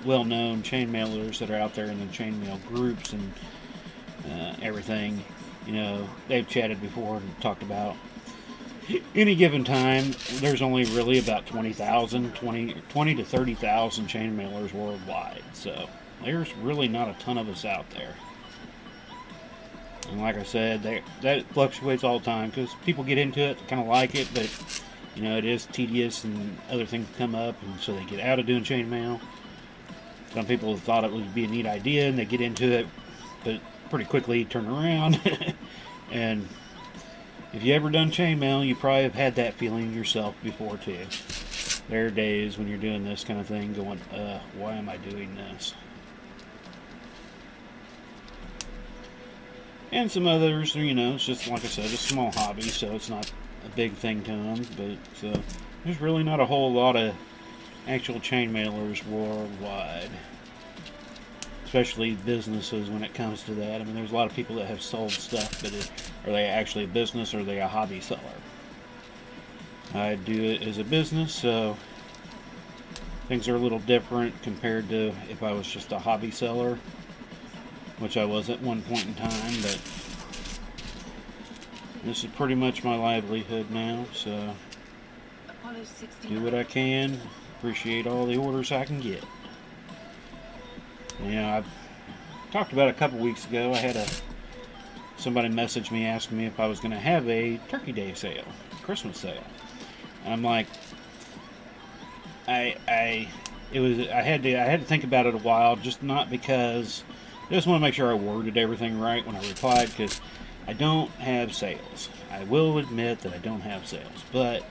well-known chainmailers that are out there in the chainmail groups and everything, you know, they've chatted before and talked about any given time, there's only really about 20 to 30,000 chainmailers worldwide. So there's really not a ton of us out there. And like I said, that fluctuates all the time because people get into it, kind of like it, but you know, it is tedious and other things come up, and so they get out of doing chainmail. Some people thought it would be a neat idea and they get into it, but pretty quickly turn around. And if you ever done chainmail, you probably have had that feeling yourself before too. There are days when you're doing this kind of thing going, why am I doing this? And some others, you know, it's just, like I said, a small hobby, so it's not a big thing to them. But there's really not a whole lot of actual chainmailers worldwide. Especially businesses when it comes to that. I mean, there's a lot of people that have sold stuff, but are they actually a business or are they a hobby seller? I do it as a business, so things are a little different compared to if I was just a hobby seller, which I was at one point in time, but this is pretty much my livelihood now, so do what I can, appreciate all the orders I can get. You know, I talked about a couple weeks ago, I had somebody message me asking me if I was going to have a Turkey Day sale, Christmas sale. And I'm like, I had to think about it a while, just not because I just want to make sure I worded everything right when I replied, because I don't have sales. I will admit that I don't have sales, but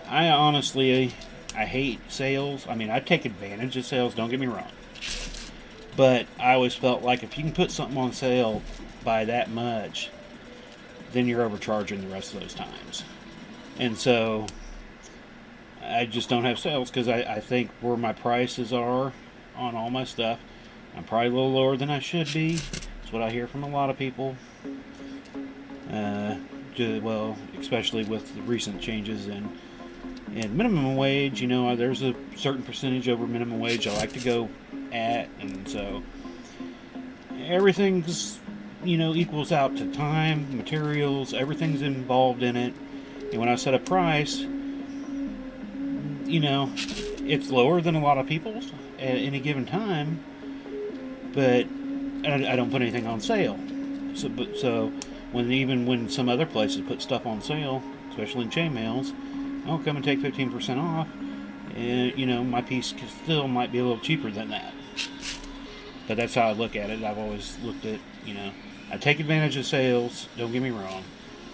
I honestly, I hate sales. I mean, I take advantage of sales, don't get me wrong. But I always felt like if you can put something on sale by that much, then you're overcharging the rest of those times. And so I just don't have sales because I think where my prices are on all my stuff, I'm probably a little lower than I should be. That's what I hear from a lot of people. Well, especially with the recent changes in minimum wage. You know, there's a certain percentage over minimum wage I like to go at, and so everything's, you know, equals out to time, materials, everything's involved in it. And when I set a price, you know, it's lower than a lot of people's at any given time, but I don't put anything on sale. So when some other places put stuff on sale, especially in chainmails, I'll come and take 15% off, and you know, my piece still might be a little cheaper than that. But that's how I look at it. I've always looked at, you know, I take advantage of sales, don't get me wrong,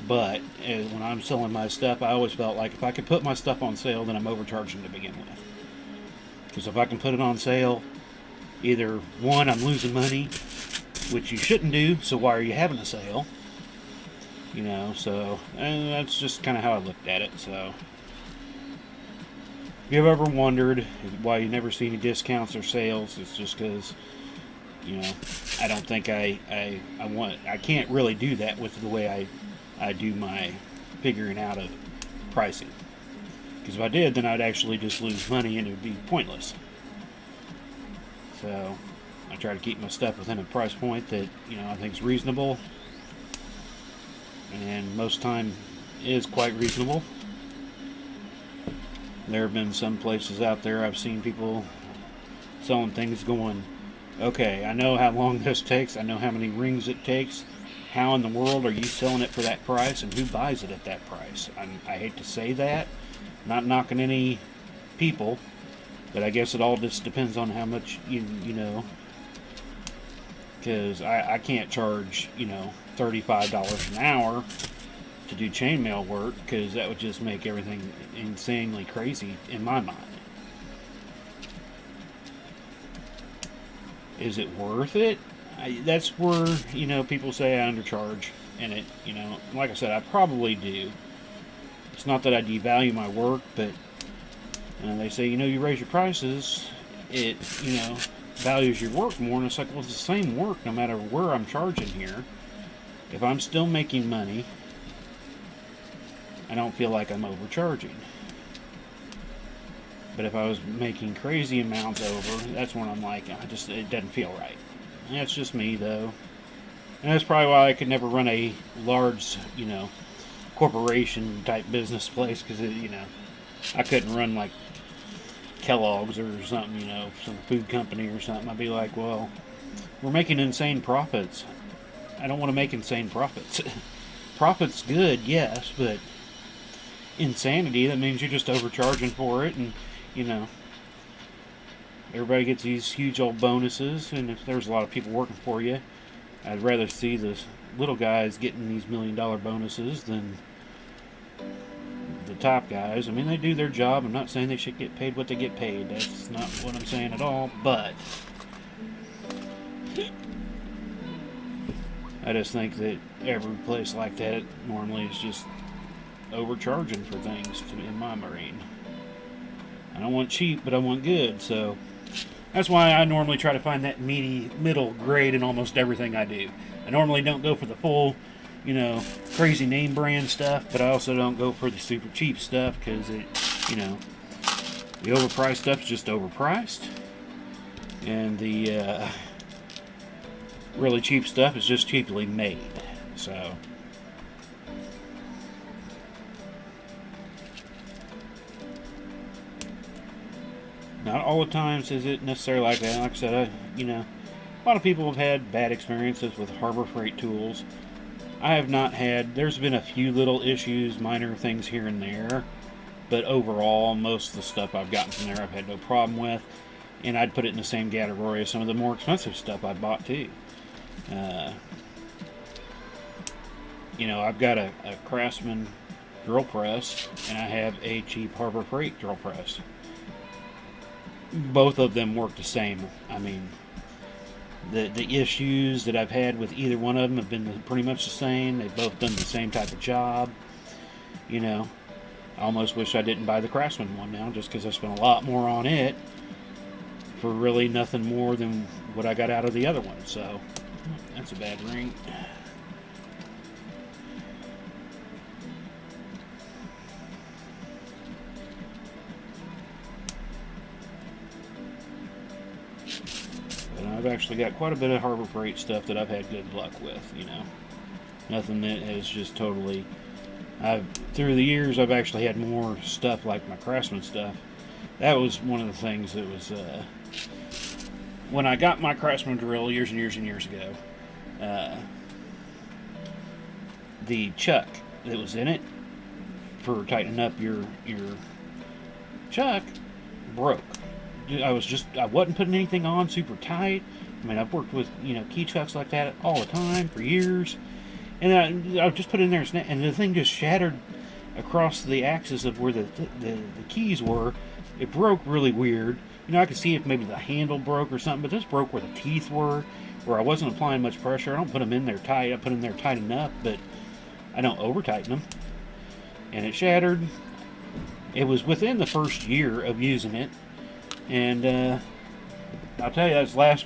but when I'm selling my stuff, I always felt like if I could put my stuff on sale, then I'm overcharging to begin with. Because if I can put it on sale, either one, I'm losing money, which you shouldn't do, so why are you having a sale? You know, so that's just kind of how I looked at it. So if you've ever wondered why you never see any discounts or sales, it's just because, you know, I don't think I can't really do that with the way I do my figuring out of pricing. Because if I did, then I'd actually just lose money and it would be pointless. So I try to keep my stuff within a price point that, you know, I think is reasonable, and most time is quite reasonable. There have been some places out there I've seen people selling things going, okay, I know how long this takes, I know how many rings it takes, how in the world are you selling it for that price, and who buys it at that price? I hate to say that, Not knocking any people, but I guess it all just depends on how much you know. Because I can't charge, $35 an hour to do chainmail work, because that would just make everything insanely crazy in my mind. Is it worth it? That's where, people say I undercharge. And it, like I said, I probably do. It's not that I devalue my work, but they say, you raise your prices, it, values your work more. And it's like, well, it's the same work no matter where I'm charging here. If I'm still making money, I don't feel like I'm overcharging. But if I was making crazy amounts over, that's when I'm like, it doesn't feel right. And that's just me, though. And that's probably why I could never run a large, corporation type business place, because, I couldn't run like Kellogg's or something, some food company or something. I'd be like, well, we're making insane profits. I don't want to make insane profits. Profit's good, yes, but insanity, that means you're just overcharging for it, and, everybody gets these huge old bonuses, and if there's a lot of people working for you, I'd rather see the little guys getting these $1 million bonuses than the top guys. I mean, they do their job. I'm not saying they should get paid what they get paid. That's not what I'm saying at all. But I just think that every place like that normally is just overcharging for things in my brain. I don't want cheap, but I want good. So that's why I normally try to find that middle grade in almost everything I do. I normally don't go for the full, crazy name brand stuff, but I also don't go for the super cheap stuff, because it, the overpriced stuff is just overpriced, and the really cheap stuff is just cheaply made. So not all the times is it necessarily like that. Like I said, a lot of people have had bad experiences with Harbor Freight tools. I have not had. There's been a few little issues, minor things here and there, but overall, most of the stuff I've gotten from there I've had no problem with, and I'd put it in the same category as some of the more expensive stuff I bought too. I've got a Craftsman drill press, and I have a cheap Harbor Freight drill press. Both of them work the same. I mean, the issues that I've had with either one of them have been pretty much the same. They've both done the same type of job. I almost wish I didn't buy the Craftsman one now, just because I spent a lot more on it for really nothing more than what I got out of the other one. So that's a bad ring. I've actually got quite a bit of Harbor Freight stuff that I've had good luck with, Nothing that has just totally... through the years, I've actually had more stuff like my Craftsman stuff. That was one of the things that was... when I got my Craftsman drill years and years and years ago, the chuck that was in it for tightening up your chuck broke. I wasn't putting anything on super tight. I mean, I've worked with, key chucks like that all the time for years. And I just put it in there, and the thing just shattered across the axis of where the keys were. It broke really weird. I could see if maybe the handle broke or something, but this broke where the teeth were, where I wasn't applying much pressure. I don't put them in there tight. I put them in there tight enough, but I don't over-tighten them. And it shattered. It was within the first year of using it. And I'll tell you, that's the last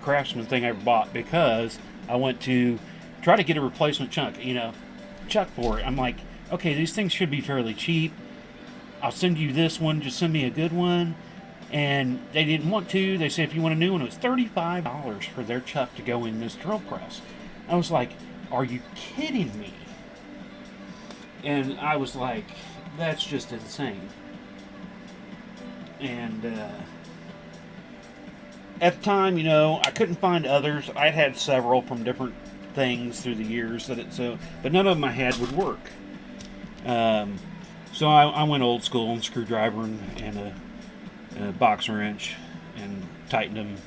Craftsman thing I ever bought, because I went to try to get a replacement chuck for it. I'm like, okay, these things should be fairly cheap. I'll send you this one. Just send me a good one. And they didn't want to. They said if you want a new one, it was $35 for their chuck to go in this drill press. I was like, are you kidding me? And I was like, that's just insane. And at the time, I couldn't find others. I'd had several from different things through the years but none of them I had would work. So I went old school and screwdriver and a box wrench and tightened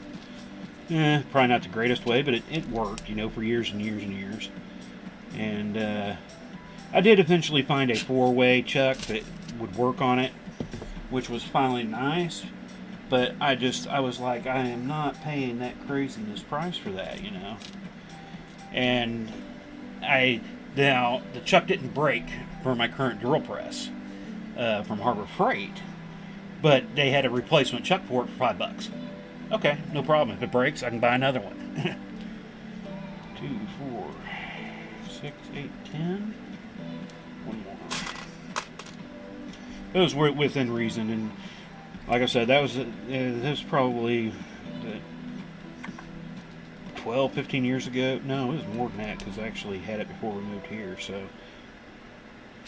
them. Probably not the greatest way, but it worked, you know, for years and years and years. And I did eventually find a 4-way chuck that would work on it, which was finally nice. But I was like, I am not paying that craziness price for that, you know. And now the chuck didn't break for my current drill press from Harbor Freight, but they had a replacement chuck for it for $5. Okay, no problem. If it breaks, I can buy another one. 2, 4, 6, 8, 10. One more. It was within reason, and like I said, that was probably 12, 15 years ago. No, it was more than that because I actually had it before we moved here. So,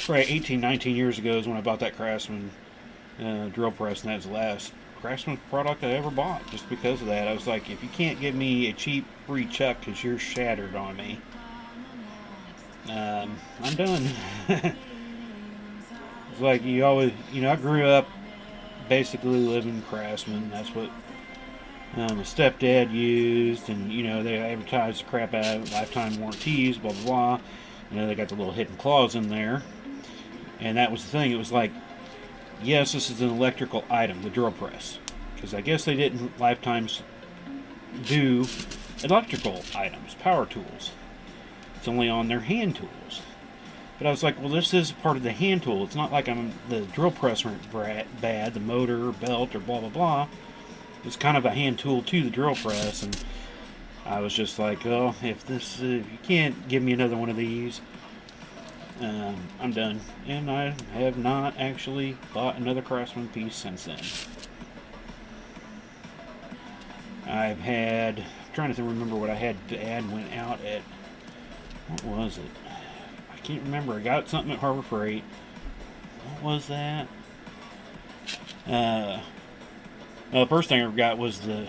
right, 18, 19 years ago is when I bought that Craftsman drill press, and that was the last Craftsman product I ever bought. Just because of that, I was like, if you can't give me a cheap free chuck because you're shattered on me, I'm done. It's like you always, you know, I grew up basically living Craftsman. That's what my stepdad used, and you know they advertised the crap out of lifetime warranties, blah blah blah. You know they got the little hidden clause in there, and that was the thing. It was like, yes, this is an electrical item, the drill press, because I guess they didn't lifetimes do electrical items, power tools. It's only on their hand tools. But I was like, well, this is part of the hand tool. It's not like the drill press weren't bad, the motor or belt or blah blah blah. It's kind of a hand tool to the drill press, and I was just like, oh, if you can't give me another one of these, I'm done. And I have not actually bought another Craftsman piece since then. I'm trying to remember what I had to add when out at, what was it? I can't remember. I got something at Harbor Freight. What was that? Well, the first thing I got was the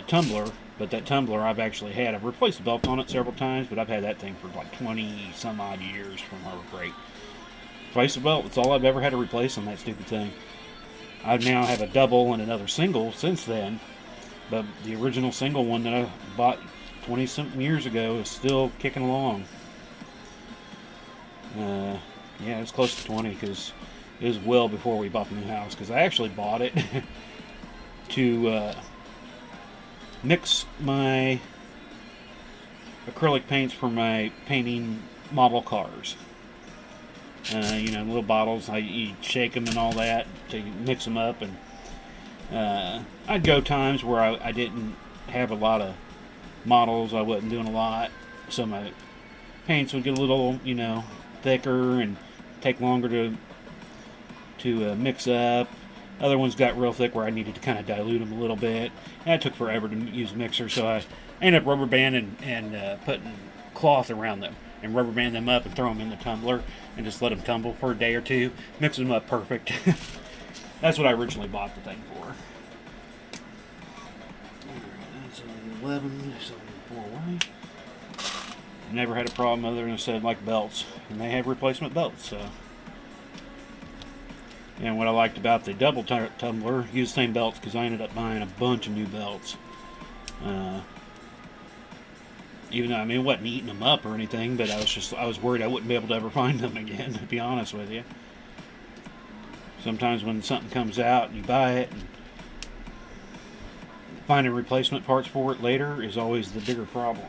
tumbler, but that tumbler I've actually had. I've replaced the belt on it several times, but I've had that thing for like 20 some odd years from Harbor Freight. Replace the belt, that's all I've ever had to replace on that stupid thing. I now have a double and another single since then, but the original single one that I bought 20 something years ago is still kicking along. Yeah, it's close to 20 because it was well before we bought the new house, because I actually bought it to mix my acrylic paints for my painting model cars. You know, little bottles, you shake them and all that to mix them up, and I'd go times where I didn't have a lot of models, I wasn't doing a lot, so my paints would get a little, you know, thicker and take longer to mix up. Other ones got real thick where I needed to kind of dilute them a little bit. And it took forever to use a mixer, so I ended up rubber banding and putting cloth around them and rubber band them up and throw them in the tumbler and just let them tumble for a day or two, mix them up perfect. That's what I originally bought the thing for. That's 11, so 4-way. Never had a problem other than I said like belts, and they have replacement belts. So, and what I liked about the double tumbler, used the same belts because I ended up buying a bunch of new belts. Even though, I mean, it wasn't eating them up or anything, but I was worried I wouldn't be able to ever find them again, to be honest with you. Sometimes when something comes out and you buy it, and finding replacement parts for it later is always the bigger problem.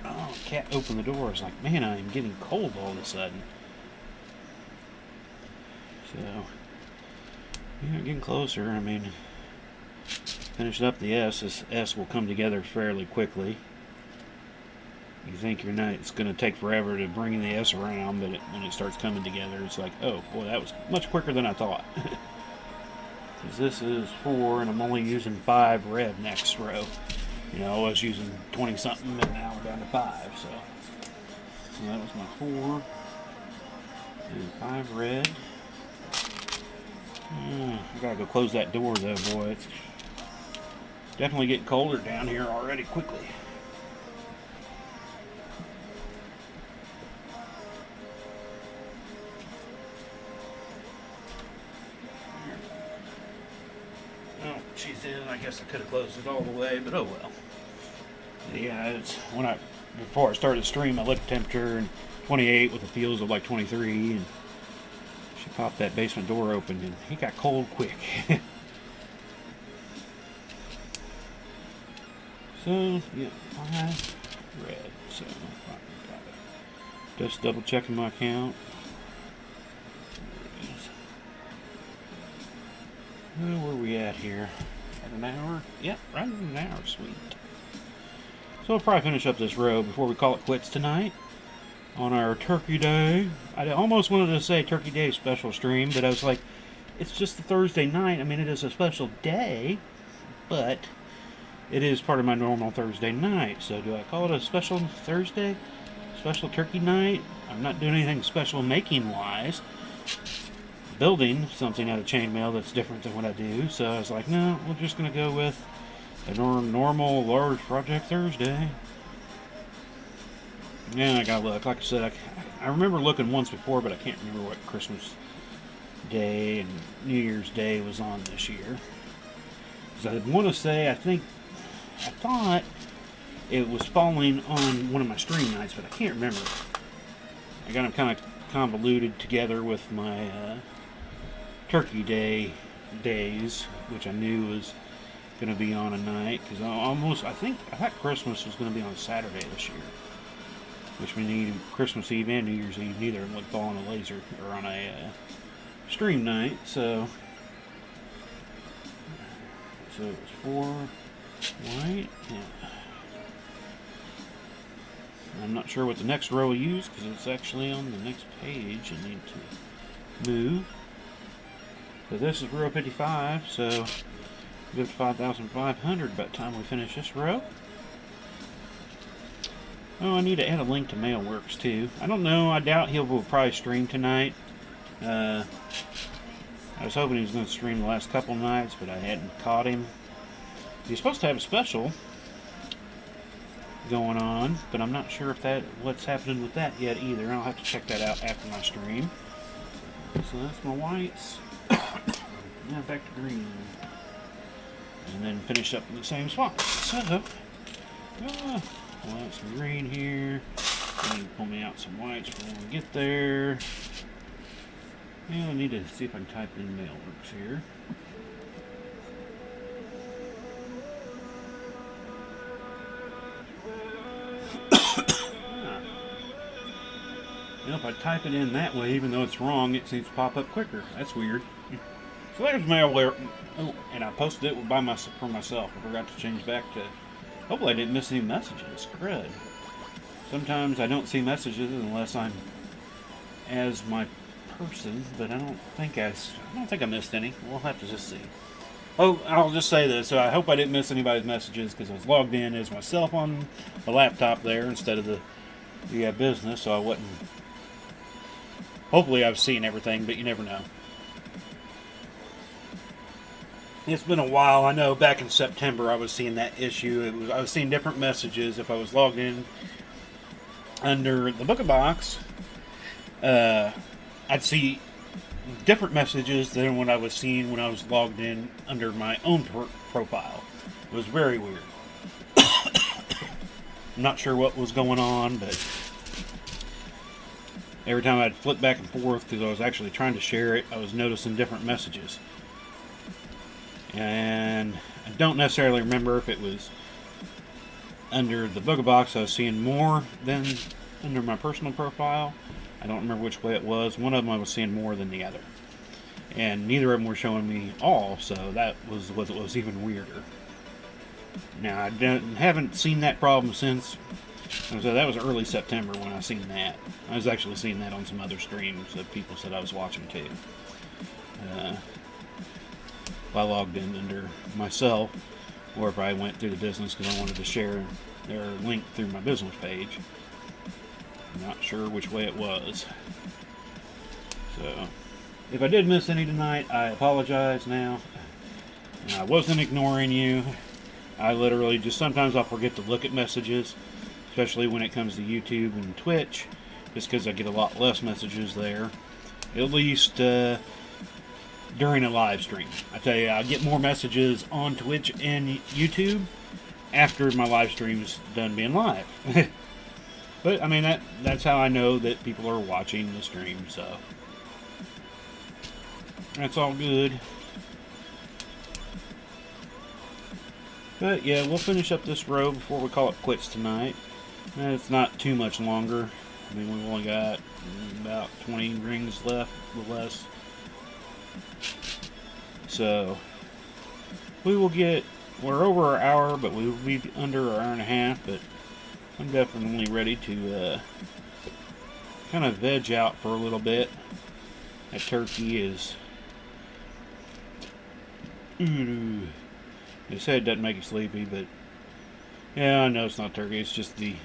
Oh, cat opened the door. I was like, man, I am getting cold all of a sudden. So, yeah, getting closer. I mean, finishing up the S. This S will come together fairly quickly. You think it's going to take forever to bring the S around, but when it starts coming together, it's like, oh, boy, that was much quicker than I thought. Because this is 4, and I'm only using 5 red next row. You know, I was using 20-something, and now we're down to 5, so that was my 4. And 5 red. I gotta go close that door, though, boy. It's definitely getting colder down here already quickly. she's in. I guess I could have closed it all the way, but oh well. Yeah, it's before I started the stream, I looked at temperature and 28 with the feels of like 23, and she popped that basement door open and he got cold quick. So, yeah, 5 red. So, got it. Just double checking my account. There it is. Well, where are we at here? At an hour? Yep, right at an hour. Sweet. So, we'll probably finish up this row before we call it quits tonight on our Turkey Day. I almost wanted to say Turkey Day special stream, but I was like, it's just a Thursday night. I mean, it is a special day, but it is part of my normal Thursday night. So do I call it a special Thursday? Special turkey night? I'm not doing anything special making wise. Building something out of chainmail that's different than what I do. So I was like, no, we're just going to go with a normal large project Thursday. And I gotta look. Like I said, I remember looking once before, but I can't remember what Christmas Day and New Year's Day was on this year. Because I want to say, I thought it was falling on one of my stream nights, but I can't remember. I got them kind of convoluted together with my Turkey Day days, which I knew was going to be on a night. Because I thought Christmas was going to be on Saturday this year, which means Christmas Eve and New Year's Eve, neither of them would fall on a laser or on a stream night. So it was 4 white. Yeah. I'm not sure what the next row will use because it's actually on the next page. I need to move. So this is row 55. So 55,500 by the time we finish this row. Oh, I need to add a link to Mailworks too. I don't know. I doubt he will probably stream tonight. I was hoping he was going to stream the last couple nights, but I hadn't caught him. He's supposed to have a special going on, but I'm not sure if what's happening with that yet either. I'll have to check that out after my stream. So that's my whites. Now back to green. And then finish up in the same spot. So, I'll add some green here. I need to pull me out some whites before we get there. And I need to see if I can type in Mailworks here. If I type it in that way, even though it's wrong, it seems to pop up quicker. That's weird. So there's malware. Oh, and I posted it for myself. I forgot to change back to. Hopefully I didn't miss any messages. Crud. Sometimes I don't see messages unless I'm as my person, but I don't think I missed any. We'll have to just see. Oh, I'll just say this. So I hope I didn't miss anybody's messages because I was logged in as myself on the laptop there instead of the business, so I wasn't. Hopefully I've seen everything, but you never know. It's been a while. I know back in September I was seeing that issue. I was seeing different messages if I was logged in under the Booga box. I'd see different messages than what I was seeing when I was logged in under my own profile. It was very weird. I'm not sure what was going on, but every time I'd flip back and forth because I was actually trying to share it, I was noticing different messages. And I don't necessarily remember if it was under the Booga box I was seeing more than under my personal profile. I don't remember which way it was. One of them I was seeing more than the other. And neither of them were showing me all, so that was what was even weirder. Now, I haven't seen that problem since. So that was early September when I seen that. I was actually seeing that on some other streams that people said I was watching too. If I logged in under myself, or if I went through the business because I wanted to share their link through my business page. I'm not sure which way it was. So, if I did miss any tonight, I apologize now. I wasn't ignoring you. I literally just, sometimes I'll forget to look at messages, especially when it comes to YouTube and Twitch, just because I get a lot less messages there. At least during a live stream. I tell you, I get more messages on Twitch and YouTube after my live stream's done being live. But I mean, that's how I know that people are watching the stream, so that's all good. But yeah, we'll finish up this row before we call it quits tonight. And it's not too much longer. I mean, we've only got about 20 rings left, or less. So we're over our hour, but we will be under an hour and a half. But I'm definitely ready to kind of veg out for a little bit. That turkey is. They say it doesn't make you sleepy, but yeah, I know it's not turkey. It's just the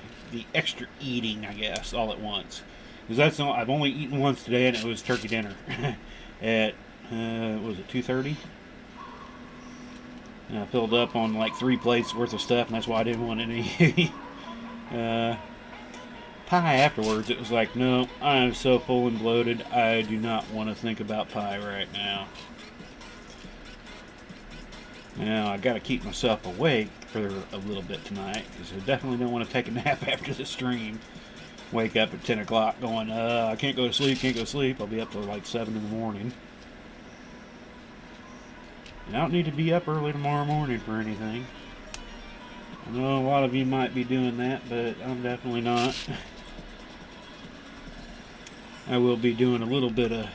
extra eating, I guess, all at once. Because I've only eaten once today, and it was turkey dinner at was it 2:30? And I filled up on like 3 plates worth of stuff, and that's why I didn't want any pie afterwards. It was like, no, I am so full and bloated. I do not want to think about pie right now. Now, I got to keep myself awake for a little bit tonight, because I definitely don't want to take a nap after the stream. Wake up at 10 o'clock going, I can't go to sleep, can't go to sleep. I'll be up till like 7 in the morning. And I don't need to be up early tomorrow morning for anything. I know a lot of you might be doing that, but I'm definitely not. I will be doing a little bit of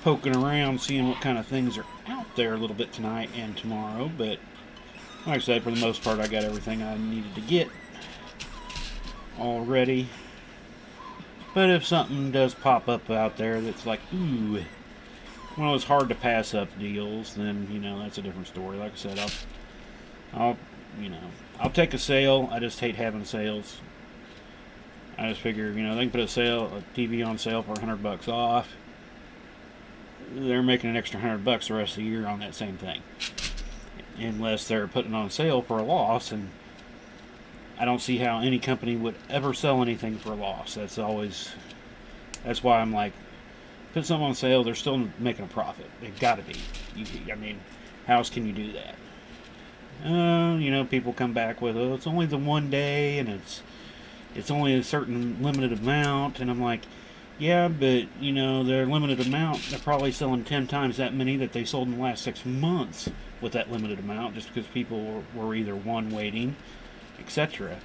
poking around, seeing what kind of things are out there a little bit tonight and tomorrow, but like I said, for the most part, I got everything I needed to get already. But if something does pop up out there that's like, ooh, one of those hard to pass up deals, then, you know, that's a different story. Like I said, I'll take a sale. I just hate having sales. I just figure, you know, they can put a TV on sale for $100 off. They're making an extra $100 the rest of the year on that same thing, unless they're putting on sale for a loss. And I don't see how any company would ever sell anything for a loss. That's why I'm like, put something on sale, they're still making a profit. They've got to be. I mean, how else can you do that? You know, people come back with, oh, it's only the one day, and it's only a certain limited amount, and I'm like, yeah, but, you know, their limited amount, they're probably selling 10 times that many that they sold in the last 6 months with that limited amount, just because people were either waiting, etc.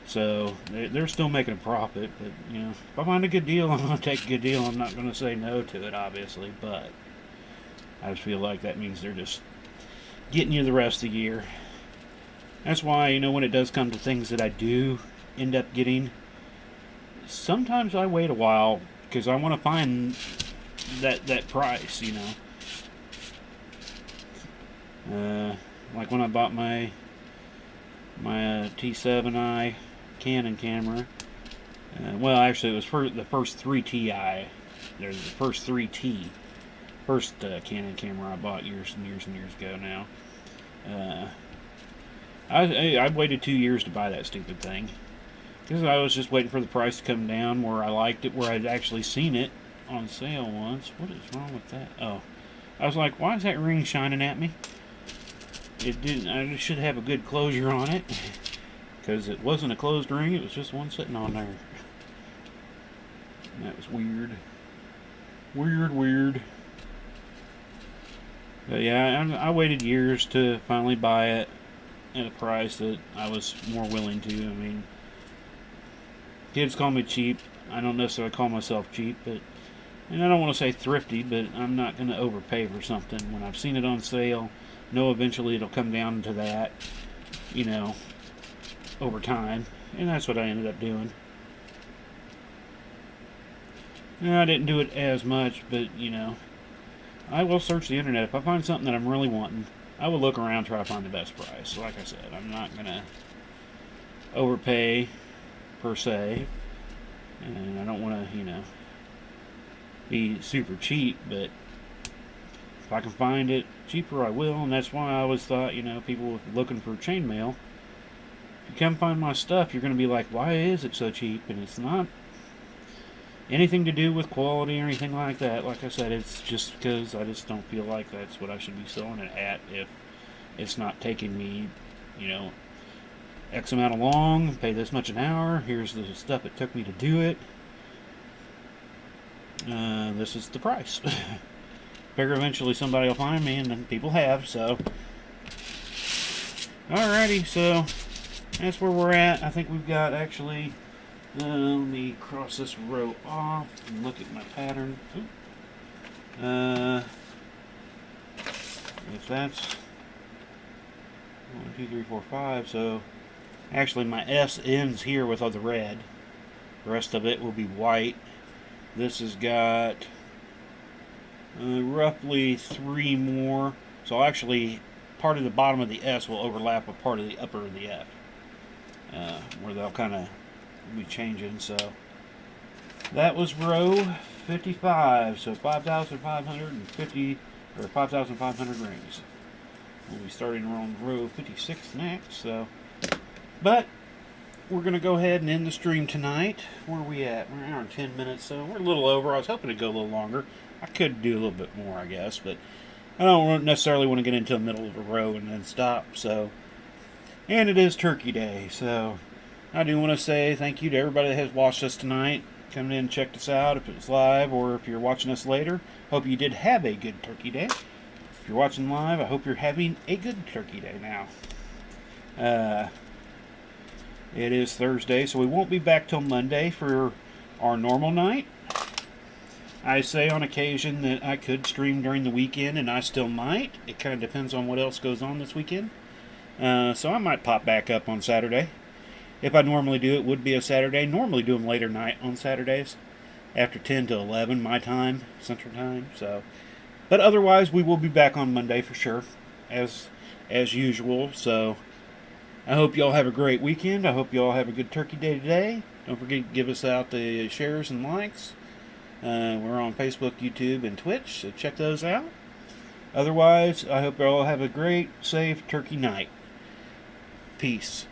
So they're still making a profit. But, you know, if I find a good deal, I'm going to take a good deal. I'm not going to say no to it, obviously, but I just feel like that means they're just getting you the rest of the year. That's why, you know, when it does come to things that I do end up getting, sometimes I wait a while because I want to find that price, you know. Like when I bought my T7i Canon camera. Well, actually, it was for the first 3 Ti. There's the first 3T. First Canon camera I bought years and years and years ago now. I waited 2 years to buy that stupid thing. Because I was just waiting for the price to come down where I liked it, where I'd actually seen it on sale once. What is wrong with that? Oh. I was like, why is that ring shining at me? It didn't. I should have a good closure on it. Because it wasn't a closed ring, it was just one sitting on there. And that was weird. Weird. But yeah, I waited years to finally buy it at a price that I was more willing to. I mean, kids call me cheap. I don't necessarily call myself cheap, but, and I don't want to say thrifty, but I'm not going to overpay for something. When I've seen it on sale, know eventually it'll come down to that, you know, over time. And that's what I ended up doing. I didn't do it as much, but, you know, I will search the internet. If I find something that I'm really wanting, I will look around, try to find the best price. Like I said, I'm not going to overpay, per se. And I don't want to, you know, be super cheap, but if I can find it cheaper, I will. And that's why I always thought, you know, people looking for chainmail, if you come find my stuff, you're going to be like, why is it so cheap? And it's not anything to do with quality or anything like that. Like I said, it's just because I just don't feel like that's what I should be selling it at if it's not taking me, you know, X amount of long, pay this much an hour, here's the stuff it took me to do it. This is the price. Figure eventually somebody will find me, and then people have, so. Alrighty, so that's where we're at. I think we've got actually, let me cross this row off and look at my pattern. If that's 1, 2, 3, 4, 5, so actually my S ends here with all the red. The rest of it will be white. This has got roughly 3 more. So actually, part of the bottom of the S will overlap with part of the upper of the F, where they'll kind of be changing. So that was row 55. So 5,550 or 5,500 rings. We'll be starting on row 56 next. So, but we're going to go ahead and end the stream tonight. Where are we at? We're an hour and 10 minutes, so we're a little over. I was hoping to go a little longer. I could do a little bit more, I guess, but I don't necessarily want to get into the middle of a row and then stop. So, and it is Turkey Day, so I do want to say thank you to everybody that has watched us tonight, coming in and checked us out, if it's live or if you're watching us later. Hope you did have a good Turkey Day. If you're watching live, I hope you're having a good Turkey Day now. It is Thursday, so we won't be back till Monday for our normal night. I say on occasion that I could stream during the weekend, and I still might. It kind of depends on what else goes on this weekend. So I might pop back up on Saturday. If I normally do, it would be a Saturday. Normally do them later night on Saturdays, after 10 to 11 my time, Central Time. So, but otherwise, we will be back on Monday for sure, as usual. So I hope y'all have a great weekend. I hope y'all have a good Turkey Day today. Don't forget to give us out the shares and likes. We're on Facebook, YouTube, and Twitch, so check those out. Otherwise, I hope y'all have a great, safe Turkey night. Peace.